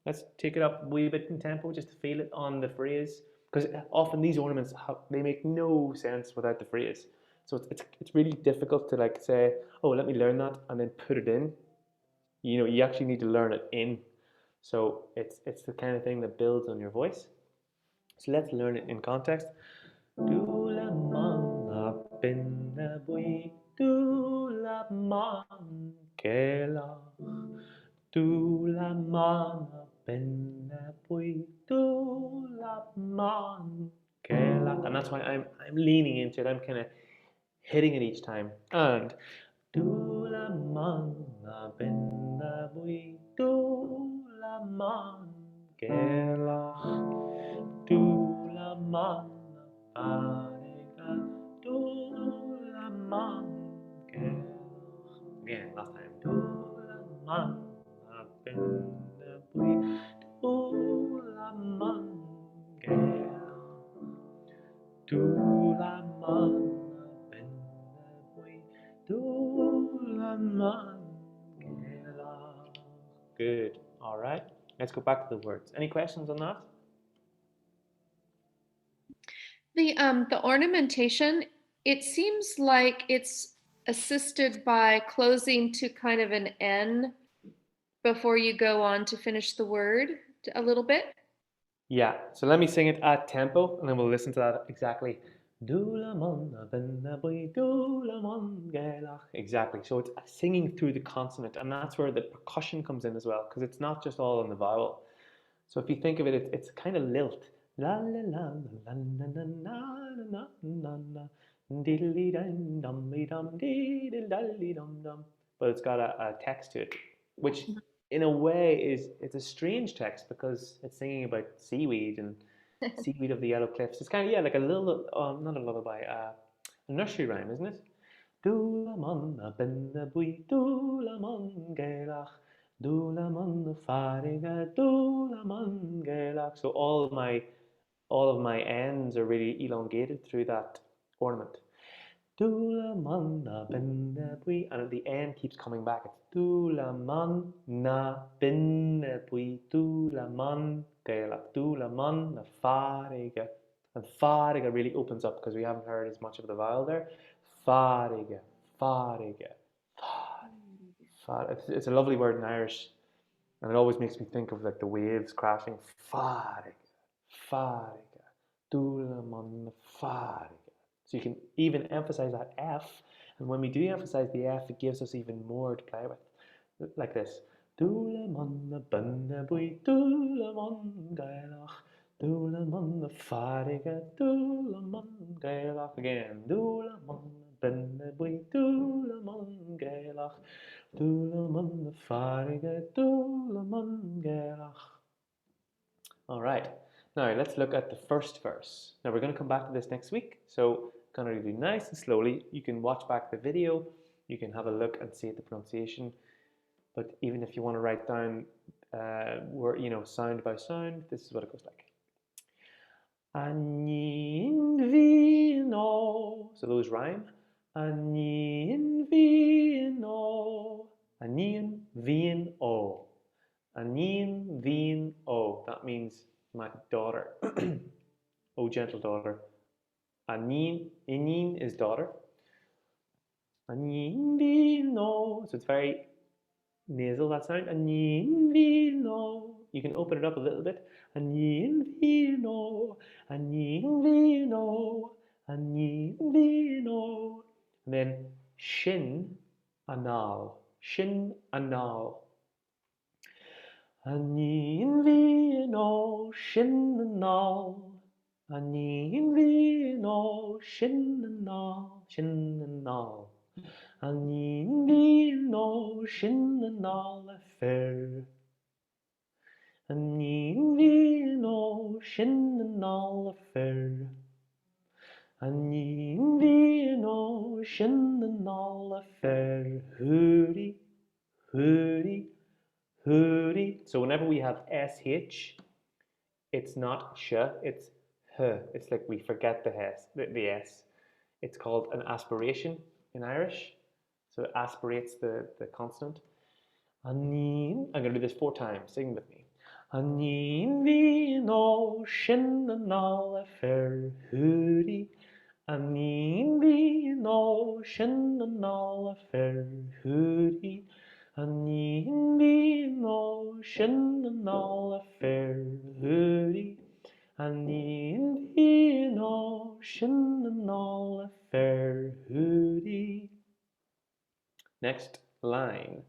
Let's take it up a wee bit in tempo just to feel it on the phrase. Because often these ornaments, they make no sense without the phrase. So it's really difficult to like say, oh, let me learn that and then put it in. You know, you actually need to learn it in. So it's the kind of thing that builds on your voice. So let's learn it in context. Du la man up in the bui, du la man que la. Du la man up in the bui, du la man que la. And that's why I'm leaning into it. I'm kind of hitting it each time. And du la man up in the bui, du la man que la. Du la man parega, du la man que. Again, last time. Du la man apenda bui, du la man que. Du la man apenda bui, du la man que la. Good. All right. Let's go back to the words. Any questions on that? The ornamentation, it seems like it's assisted by closing to kind of an N before you go on to finish the word a little bit. Yeah, so let me sing it at tempo and then we'll listen to that exactly. Exactly. So it's singing through the consonant, and that's where the percussion comes in as well, because it's not just all on the vowel. So if you think of it, it's kind of lilt. La la la la la la la la la diddly dum dum dum diddly dum dum. But it's got a text to it, which in a way it's a strange text because it's singing about seaweed and seaweed of the yellow cliffs. It's kind of like a little not a lullaby, a nursery rhyme, isn't it? Dula man a ben a bui, dula man gelach, dula man fariga, dula man gelach. So all of my ends are really elongated through that ornament. Dula man na bin na bui, and at the end keeps coming back. It's dula man na bin na bui, dula man gelach, dula man na fariga. And fariga really opens up because we haven't heard as much of the vowel there. Fariga, fariga, fariga. It's a lovely word in Irish, and it always makes me think of like the waves crashing. Fariga, fariga, dula man fariga. So you can even emphasize that F, and when we do emphasize the F, it gives us even more to play with, like this. Dula man banna bui, dula man gaelach, dula man fariga, dula man gaelach. Again, dula man banna bui, dula man gaelach, dula man fariga, dula man gaelach. All right. Now let's look at the first verse. Now we're going to come back to this next week, so I'm going to do nice and slowly. You can watch back the video, you can have a look and see the pronunciation. But even if you want to write down sound by sound, this is what it goes like. Anin vino. So those rhyme. Anin vino. Anin vino. Anin vino. That means my daughter. Oh, gentle daughter. Anin, inin is daughter. Anin vino. So it's very nasal, that sound. Anin vino. You can open it up a little bit. Anin vino. Anin vino. Anin vino. And then shin anal. Shin anal. Anin vino. Shin anal. Anin vino. Shin anal. Shin anal. Anin vino shin anal fer. Anin vino shin anal fer. Anin vino shin anal fer. Hooty, hooty, hooty. So whenever we have sh, it's not sh, it's h. It's like we forget the s. It's called an aspiration in Irish. So it aspirates the consonant. Anin. I'm going to do this 4 times. Sing with me. Anin vi no shin all fair hoodie. Anin vi no shin all fair hoodie. Anin vi no shin all fair hoodie. Anin vi no shin all fair hoodie. Next line.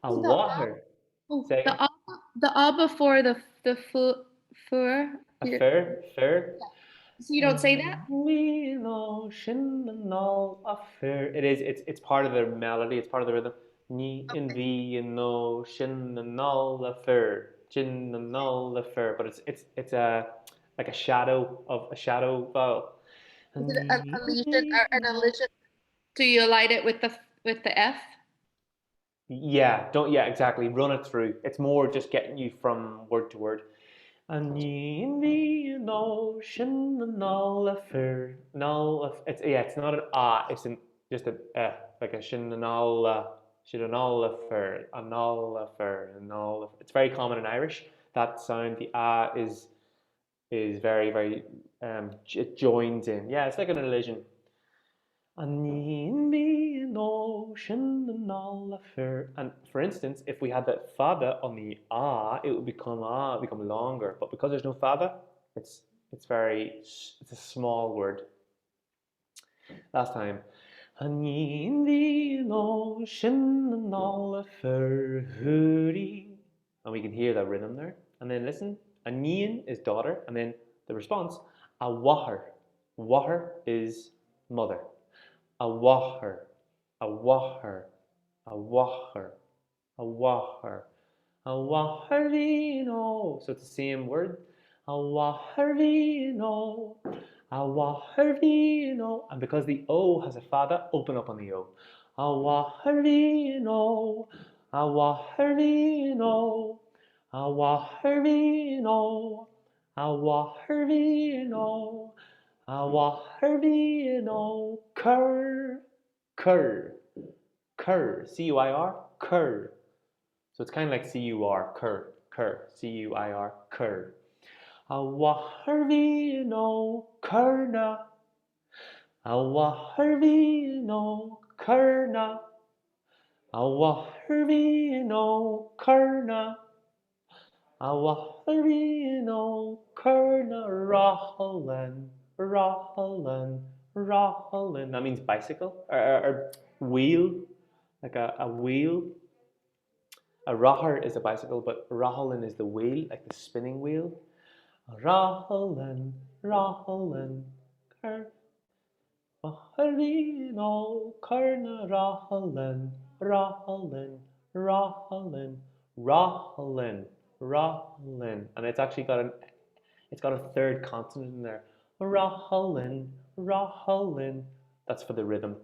A Oh, water. Say again. the before the fur. A fair, fair. So you don't say that? We know shin and all affair. It is. It's part of the melody. It's part of the rhythm. Ni in vi and no shin and all affair. Shin and all affair. But it's a like a shadow of a shadow vowel. Is it Ni a lesion or vi an no. elision? Do you elide it with the F? Yeah, don't yeah exactly. Run it through. It's more just getting you from word to word. Ani in the ocean and all affair. No, it's yeah, it's not an ah, it's an just a like a shin and all shin and all affair, an all affair, and all. It's very common in Irish. That sound, the ah is very very it joins in. Yeah, it's like an elision. Ani in the ocean and all affair. And for instance, if we had that fada on the ah, it would become longer. But because there's no fada, it's it's a small word. Last time. Ani in the ocean and all affair hurry. And we can hear that rhythm there. And then listen, Anian is daughter, and then the response, a wahar. Wahar is mother. A wahar, a wahar, a wahar, a wahar, a waharino. So it's the same word. A waharino, a waharino. And because the O has a fada, open up on the O. A waharino, a waharino, a waharino, a waharino. Awaharvino cur cur cur cuir cur. So it's kind of like cur cur cur cuir cur. Awaharvino curna. Awaharvino curna. Awaharvino curna. Awaharino Kurna Rahalan Rahalan Rahalan. That means bicycle or wheel, like a wheel. A rahar is a bicycle, but Rahalan is the wheel, like the spinning wheel. Rahalan Rahalan Rahalino Karna Rahalan Rahalan Rahalan Rahalan Rahalan, and it's got a third consonant in there. Rahalan Rahalan. That's for the rhythm.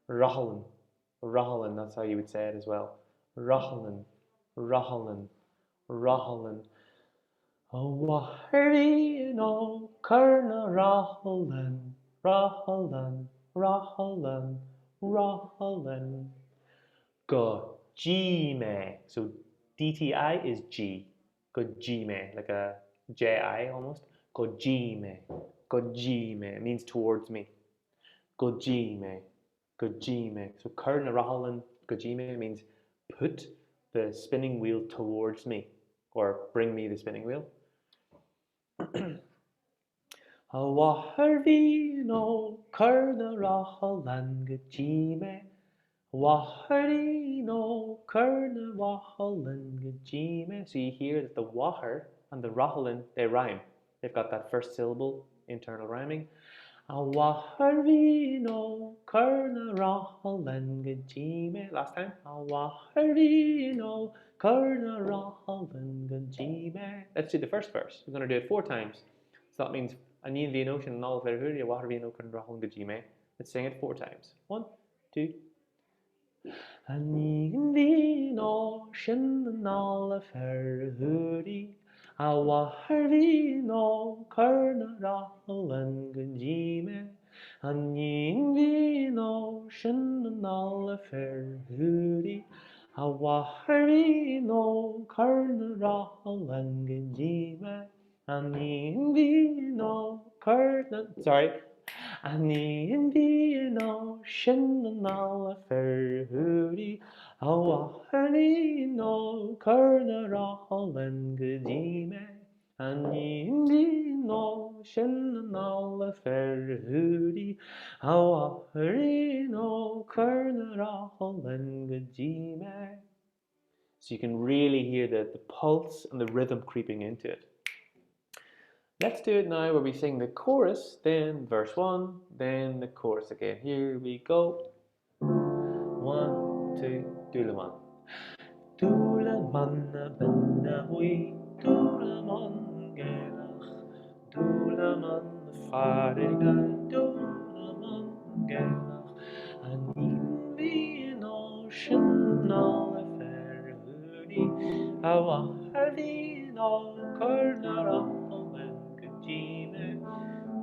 Rahalan Rahalan. That's how you would say it as well. Rahalan Rahalan Rahalan. Awaharino Karna Rahalan Rahalan Rahalan Rahalan. Go G-me. So DTI is G. Go G-me, like a J-I almost. Go G-me. Go G-me. It means towards me. Go G-me. Go G-me. So Karna Rahalan Go G-me means put the spinning wheel towards me or bring me the spinning wheel. Waharvino Karna Rahalan Gajime. Waharino Karna Wahalan Gajime. So you hear that the Wahar and the Rahalan, they rhyme. They've got that first syllable, internal rhyming. Waharvino Karna Rahalan Gajime. Last time. Waharvino Karna Rahalan Gajime. Let's do the first verse. We're going to do it 4 times. So that means Anin the ocean and all of their hurry, Waharvino Karna Rahalan Gajime. Let's sing it 4 times. 1, 2. Anin the ocean and all of her hurry. Awaharvino Karna Rahalan Gajime. Anin the ocean and all of her hurry. Awahari no karnara langajime. Ani no karna. Sorry. Ani no shinanala ferhuri. Awahari no karnara langajime. Ani no shinanala ferhuri. Awahari no karnara langajime. So you can really hear the pulse and the rhythm creeping into it. Let's do it now where we sing the chorus, then verse 1, then the chorus again. Here we go. 1, 2, Dulaman. Dulaman na benna hui, Dulaman gelach, Dulaman fariga, Dulaman gelach, Anin vi en ocean all ferhudi, Awa harvi no karnara men kajime,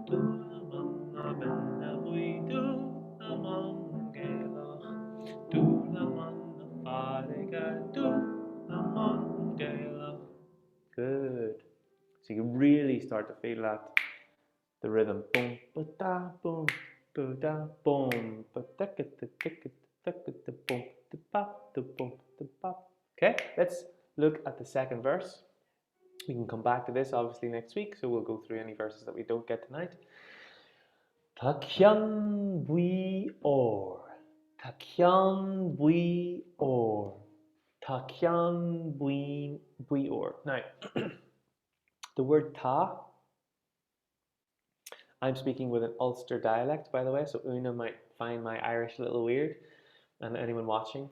Dulaman na benna hui, Dulaman gelach, Dulaman fariga, Dulaman gelach. Good. So you can really start to feel that, the rhythm. Boom, ba da, boom, ba da, boom, ba da, ka da, boom, da ba, da, boom, da ba. Okay, let's look at the second verse. We can come back to this obviously next week, so we'll go through any verses that we don't get tonight. Takyan bui or, takyan bui or, takyan bui or. Now, the word ta, I'm speaking with an Ulster dialect, by the way, so Una might find my Irish a little weird, and anyone watching.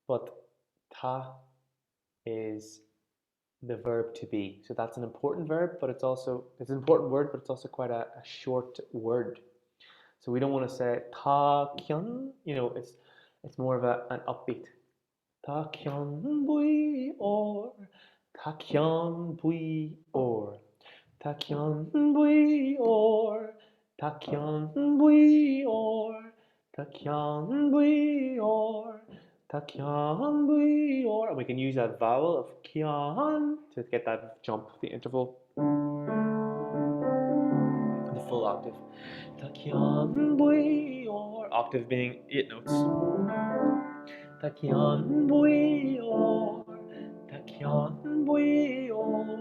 But ta is the verb to be. So that's an important verb, but it's an important word, but it's also quite a short word. So we don't want to say ta kyun, it's more of an upbeat. Ta kyun bui or, ta kyun bui or. Takyan bui or, takyan bui or, takyan bui or, takyan bui or. And we can use that vowel of kyan to get that jump, the interval, the full octave. Takyan bui or, octave being 8 notes. Takyan bui or, takyan bui or.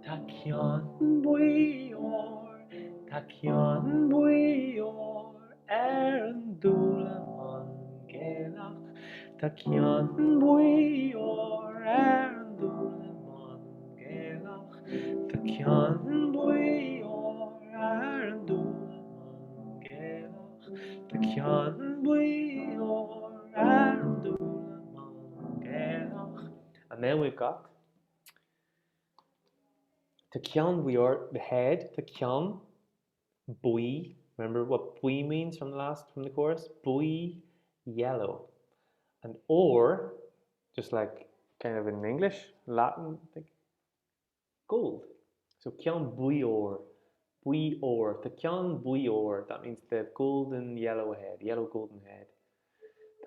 Takyan bui or, takyan bui or, Dula man gelach. Takyan bui or, Dula man gelach. Takyan bui or, Dula man gelach. Takyan bui or, Dula man gelach. And then we've got Takyan, we are the head. Takyan, bui. Remember what bui means from the chorus? Bui, yellow. And or, just like kind of in English, Latin, like gold. So kyan bui or, Takyan bui or. That means the golden yellow head, yellow golden head.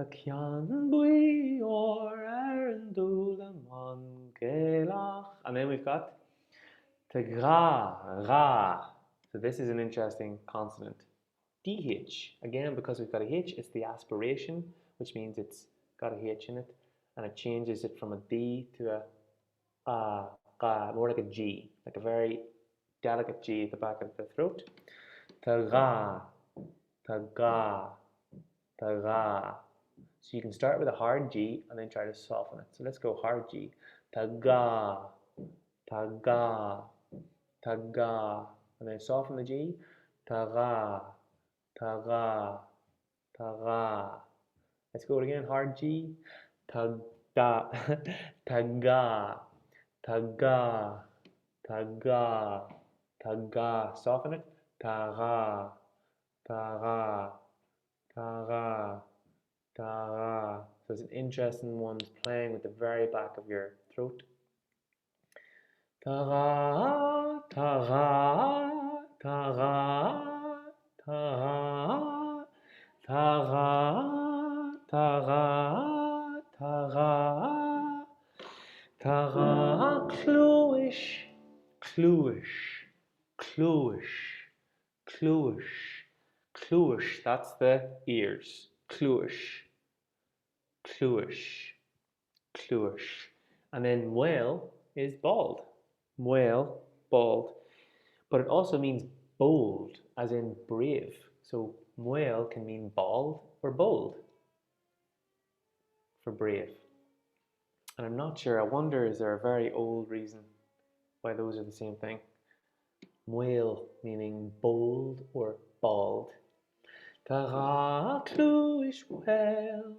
Takyan bui or, Arandula man gelach. And then we've got Tagra, ra. So this is an interesting consonant. DH. Again, because we've got a H, it's the aspiration, which means it's got a H in it, and it changes it from a D to more like a G, like a very delicate G at the back of the throat. Tagra, tagra, tagra. So you can start with a hard G and then try to soften it. So let's go hard G. Taga, taga, taga, and then soften the G. Taga, taga, taga. Let's go again. Hard G. Taga, taga, taga, taga, taga. Soften it. Taga, taga, taga, taga. So it's an interesting one, playing with the very back of your throat. Taga, taga, taga, taga, taga, taga, taga. Tara clúis, clúis, clúis, clúis, clúis. That's the ears. Clúis, clúis, clúis. And then muel is bald. Muel, bald. But it also means bold, as in brave. So muel can mean bald or bold for brave. And I'm not sure, I wonder, is there a very old reason why those are the same thing? Muel meaning bold or bald. Tara clúis well,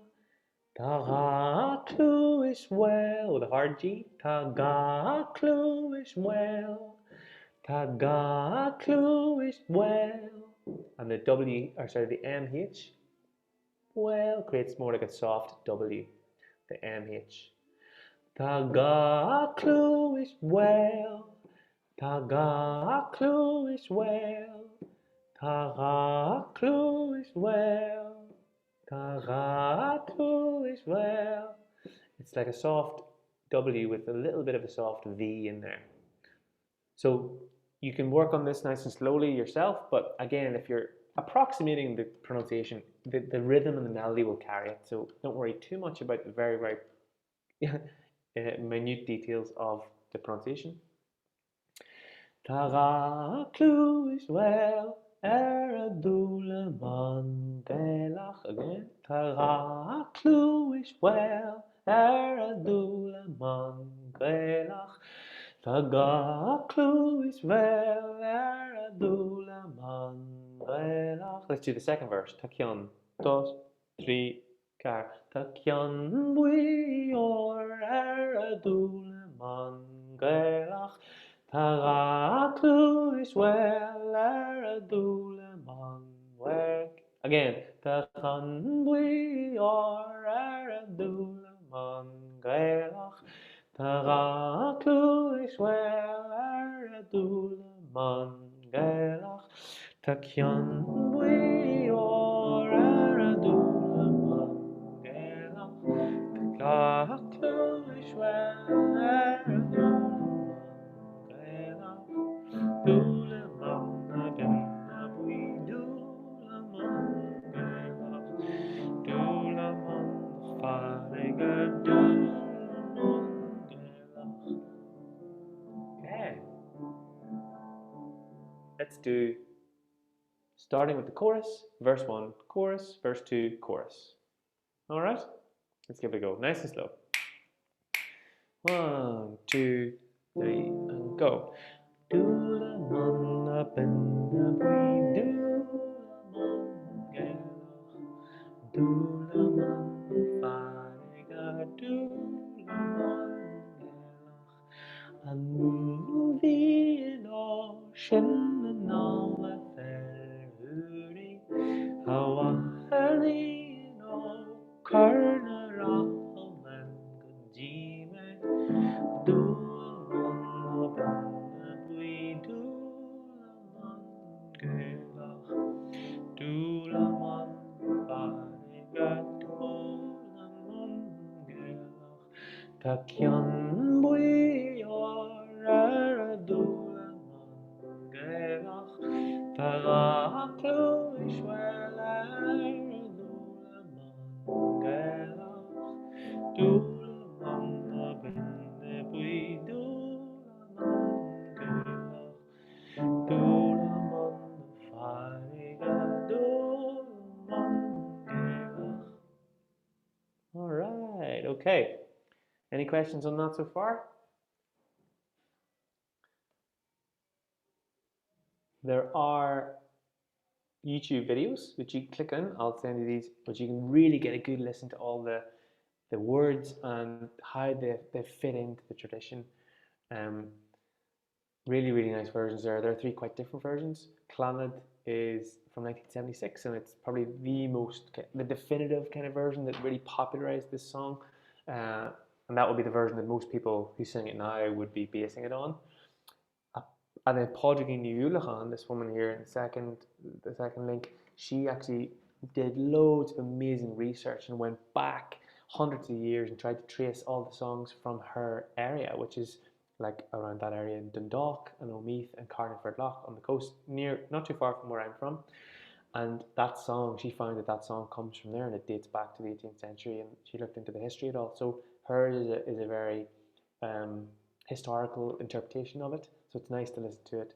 Tara clúis well, with a hard G. Taga clúis well, Taga clúis well. And the W, or sorry, the MH, well, creates more like a soft W, the MH. Taga clúis well, Taga clúis well, Taga clúis well, Taga clúis well. It's like a soft W with a little bit of a soft V in there. So you can work on this nice and slowly yourself, but again, if you're approximating the pronunciation, the rhythm and the melody will carry it. So don't worry too much about the very, very minute details of the pronunciation. Tara clúis well, a dúla mangelach. Again. Tara clúis well, a dúla mangelach. Taga clúis well, a dúla mangelach. Let's do the second verse. Takion, dos, three, car. Takion bui or a dúla mangelach. Tara clúis well, a dúla mangelach. Again. Takan bui or a dúla mangelach. Tara clúis well, a dúla mangelach. Takion bui or a dúla mangelach. Tara clúis well, a dúla mangelach. Dúla mangelach, bui dúla mangelach. Dúla man fariga dúla mangelach. Okay. Let's do starting with the chorus, verse 1, chorus, verse 2, chorus. All right? Let's give it a go. Nice and slow. 1, 2, 3, and go. Dúla man up in the bui dúla mangelach. Dúla man fariga dúla mangelach. An vi no shin no feruri. Hawa hali no karna rahal man gunjime. Dúla man ben bui dúla mangelach. Dúla man fariga dúla mangelach. Takion bui or a dúla mangelach. Tara clúis well, a dúla mangelach. Dúla man ben bui dúla mangelach. Dúla man fariga dúla mangelach. All right, okay. Any questions on that so far? There are YouTube videos which you click on. I'll send you these, but you can really get a good listen to all the words and how they fit into the tradition. Really, really nice versions there. There are 3 quite different versions. Clanad is from 1976, and it's probably the definitive kind of version that really popularized this song. And that would be the version that most people who sing it now would be basing it on. And then Pádraig Ní Uallacháin, this woman here in the second link, she actually did loads of amazing research and went back hundreds of years and tried to trace all the songs from her area, which is like around that area in Dundalk and Omeath and Carnarvon Lough on the coast, near, not too far from where I'm from. And that song, she found that song comes from there, and it dates back to the 18th century, and she looked into the history of it all. So hers is a very historical interpretation of it, so it's nice to listen to it,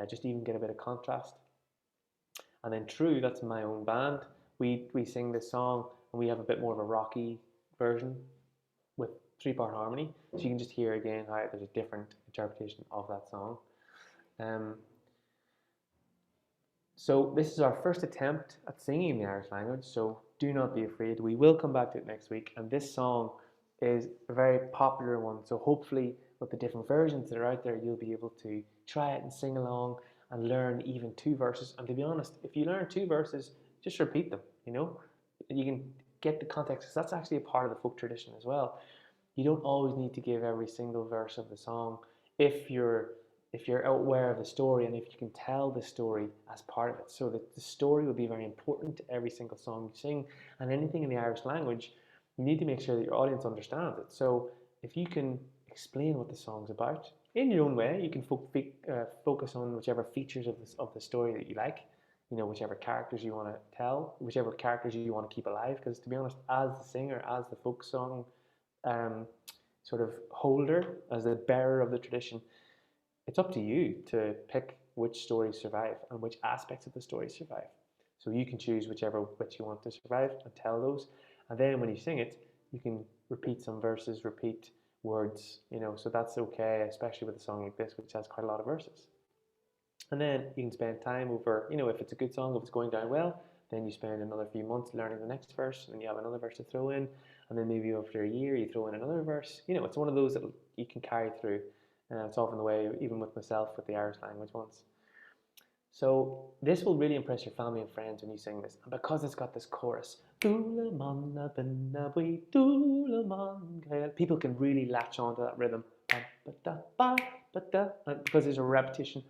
just even get a bit of contrast. And then True, that's my own band, we sing this song, and we have a bit more of a rocky version with 3-part harmony, so you can just hear again how there's a different interpretation of that song. So this is our first attempt at singing the Irish language, so do not be afraid. We will come back to it next week, and this song is a very popular one, so hopefully with the different versions that are out there, you'll be able to try it and sing along and learn even 2 verses. And to be honest, if you learn 2 verses, just repeat them, you know? You can get the context, because that's actually a part of the folk tradition as well. You don't always need to give every single verse of the song if you're aware of the story and if you can tell the story as part of it. So that the story will be very important to every single song you sing, and anything in the Irish language, you need to make sure that your audience understands it. So if you can explain what the song's about in your own way, you can focus on whichever features of the story that you like, you know, whichever characters you want to tell, whichever characters you want to keep alive. Because to be honest, as the singer, as the folk song sort of holder, as the bearer of the tradition, it's up to you to pick which stories survive and which aspects of the story survive. So you can choose whichever bits you want to survive and tell those. And then when you sing it, you can repeat some verses, repeat words, you know, so that's okay, especially with a song like this, which has quite a lot of verses. And then you can spend time over, you know, if it's a good song, if it's going down well, then you spend another few months learning the next verse, and you have another verse to throw in, and then maybe after a year you throw in another verse. You know, it's one of those that you can carry through. It's often the way, even with myself, with the Irish language ones. So this will really impress your family and friends when you sing this. And because it's got this chorus, people can really latch onto that rhythm. And because there's a repetition.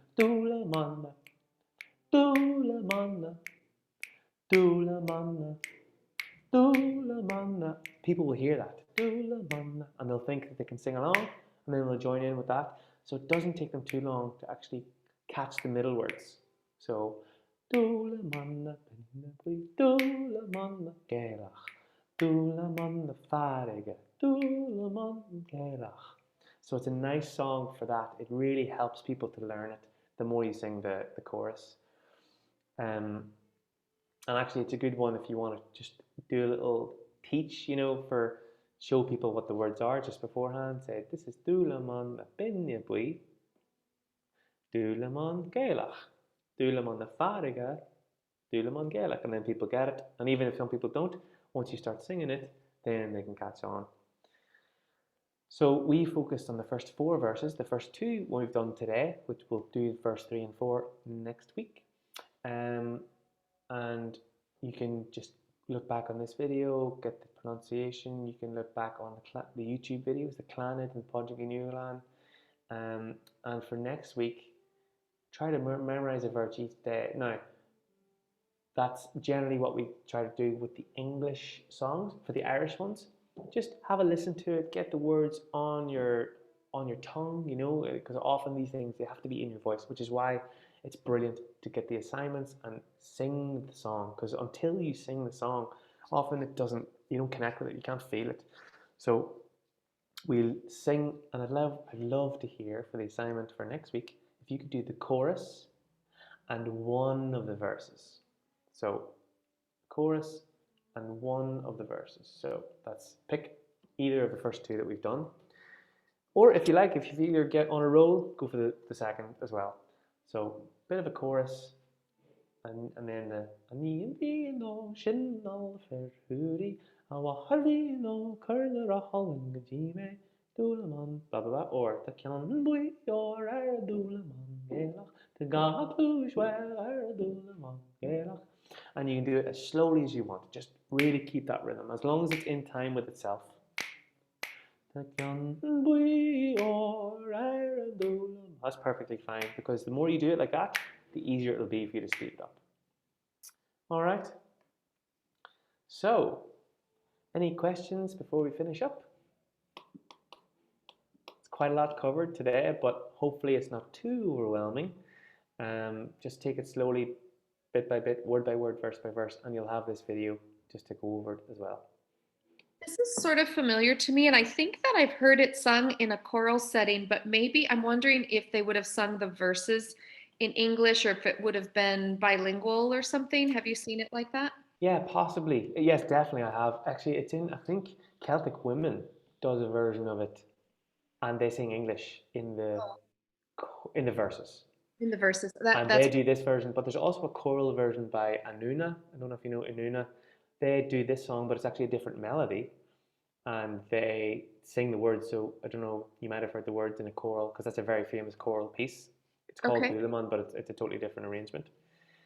People will hear that. And they'll think that they can sing along, and then they'll join in with that. So it doesn't take them too long to actually catch the middle words. So so it's a nice song for that. It really helps people to learn it the more you sing the chorus. And actually it's a good one if you want to just do a little teach, you know, for show people what the words are just beforehand. Say, this is Dúlaman na binne bui, Dúlaman Gaelach, Dúlaman na Fariga, Dúlaman Gaelach, and then people get it. And even if some people don't, once you start singing it, then they can catch on. So we focused on the first 4 verses. The first 2 we've done today, which we'll do verse 3 and 4 next week. And you can just look back on this video, get the pronunciation. You can look back on the YouTube videos, the Clanid and Podrick Newland. And for next week, try to memorize a verse each day. Now, that's generally what we try to do with the English songs. For the Irish ones, just have a listen to it, get the words on your tongue, you know, because often these things, they have to be in your voice, which is why it's brilliant to get the assignments and sing the song, because until you sing the song, often you don't connect with it, you can't feel it. So we'll sing, and I'd love to hear for the assignment for next week, if you could do the chorus and one of the verses. So chorus and one of the verses. So that's pick either of the first 2 that we've done. Or if you like, if you feel you get on a roll, go for the second as well. So a bit of a chorus, and then the blah blah blah, or the and you can do it as slowly as you want. Just really keep that rhythm, as long as it's in time with itself. That's perfectly fine, because the more you do it like that, the easier it'll be for you to speed it up. All right. So Any questions before we finish up? It's quite a lot covered today, but hopefully it's not too overwhelming. Just take it slowly, bit by bit, word by word, verse by verse, and you'll have this video just to go over it as well. This is sort of familiar to me, and I think that I've heard it sung in a choral setting, but maybe I'm wondering if they would have sung the verses in English or if it would have been bilingual or something. Have you seen it like that? Yeah, possibly. Yes, definitely I have. Actually, it's in, I think Celtic Women does a version of it, and they sing English in the verses. In the verses. And That's they do this version, but there's also a choral version by Anuna. I don't know if you know Anuna. They do this song, but it's actually a different melody, and they sing the words. So I don't know, you might have heard the words in a choral because that's a very famous choral piece. It's called okay. Duleman, but it's a totally different arrangement.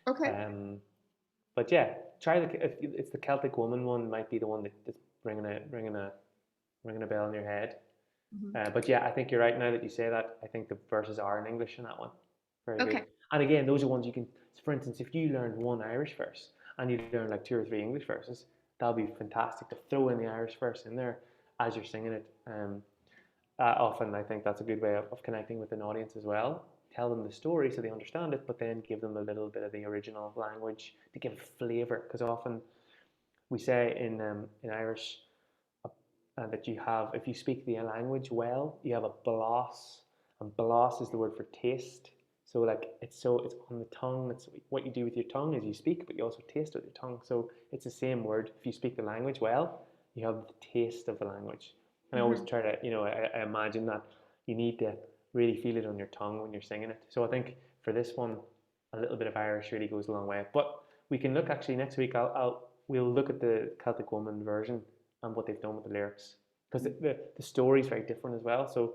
Okay. But yeah, try if it's the Celtic Woman one. Might be the one that's ringing a bell in your head. But yeah, I think you're right now that you say that. I think the verses are in English in that one. Very good. Okay. And again, those are ones you can, for instance, if you learned one Irish verse and you learn like 2 or 3 English verses, that'll be fantastic to throw in the Irish verse in there as you're singing it. Often, I think that's a good way of connecting with an audience as well. Tell them the story so they understand it, but then give them a little bit of the original language to give flavour. Because often we say in Irish that you have, if you speak the language well, you have a blas, and blas is the word for taste. So like it's on the tongue. It's what you do with your tongue is you speak, but you also taste with your tongue. So it's the same word. If you speak the language well, you have the taste of the language. And I always try to, I imagine that you need to really feel it on your tongue when you're singing it. So I think for this one, a little bit of Irish really goes a long way. But we can look actually next week. We'll look at the Celtic Woman version and what they've done with the lyrics because the story is very different as well. So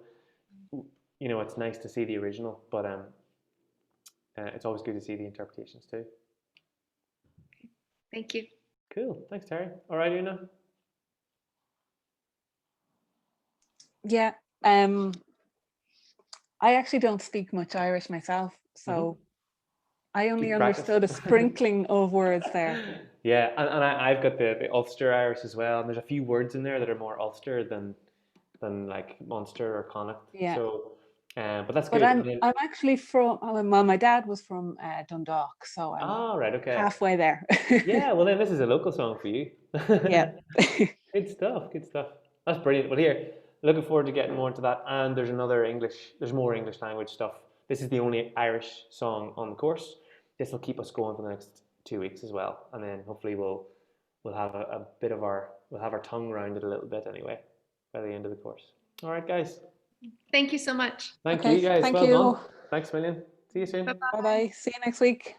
it's nice to see the original, but it's always good to see the interpretations too. Thank you. Cool. Thanks, Terry. All right, Una. Yeah. I actually don't speak much Irish myself, so I only understood a sprinkling of words there. Yeah, and I've got the Ulster Irish as well, and there's a few words in there that are more Ulster than like Munster or Connacht. Yeah. So, but that's But good. I'm actually from, well, my dad was from Dundalk, so I'm right, okay. halfway there. Yeah, well then this is a local song for you. Yeah. Good stuff, good stuff. That's brilliant. Well here, looking forward to getting more into that. And there's more English language stuff. This is the only Irish song on the course. This will keep us going for the next 2 weeks as well. And then hopefully we'll have we'll have our tongue rounded a little bit anyway by the end of the course. All right, guys. Thank you so much. Thank you guys. Thank Well you. done. Thanks a million. See you soon. Bye-bye. Bye-bye. See you next week.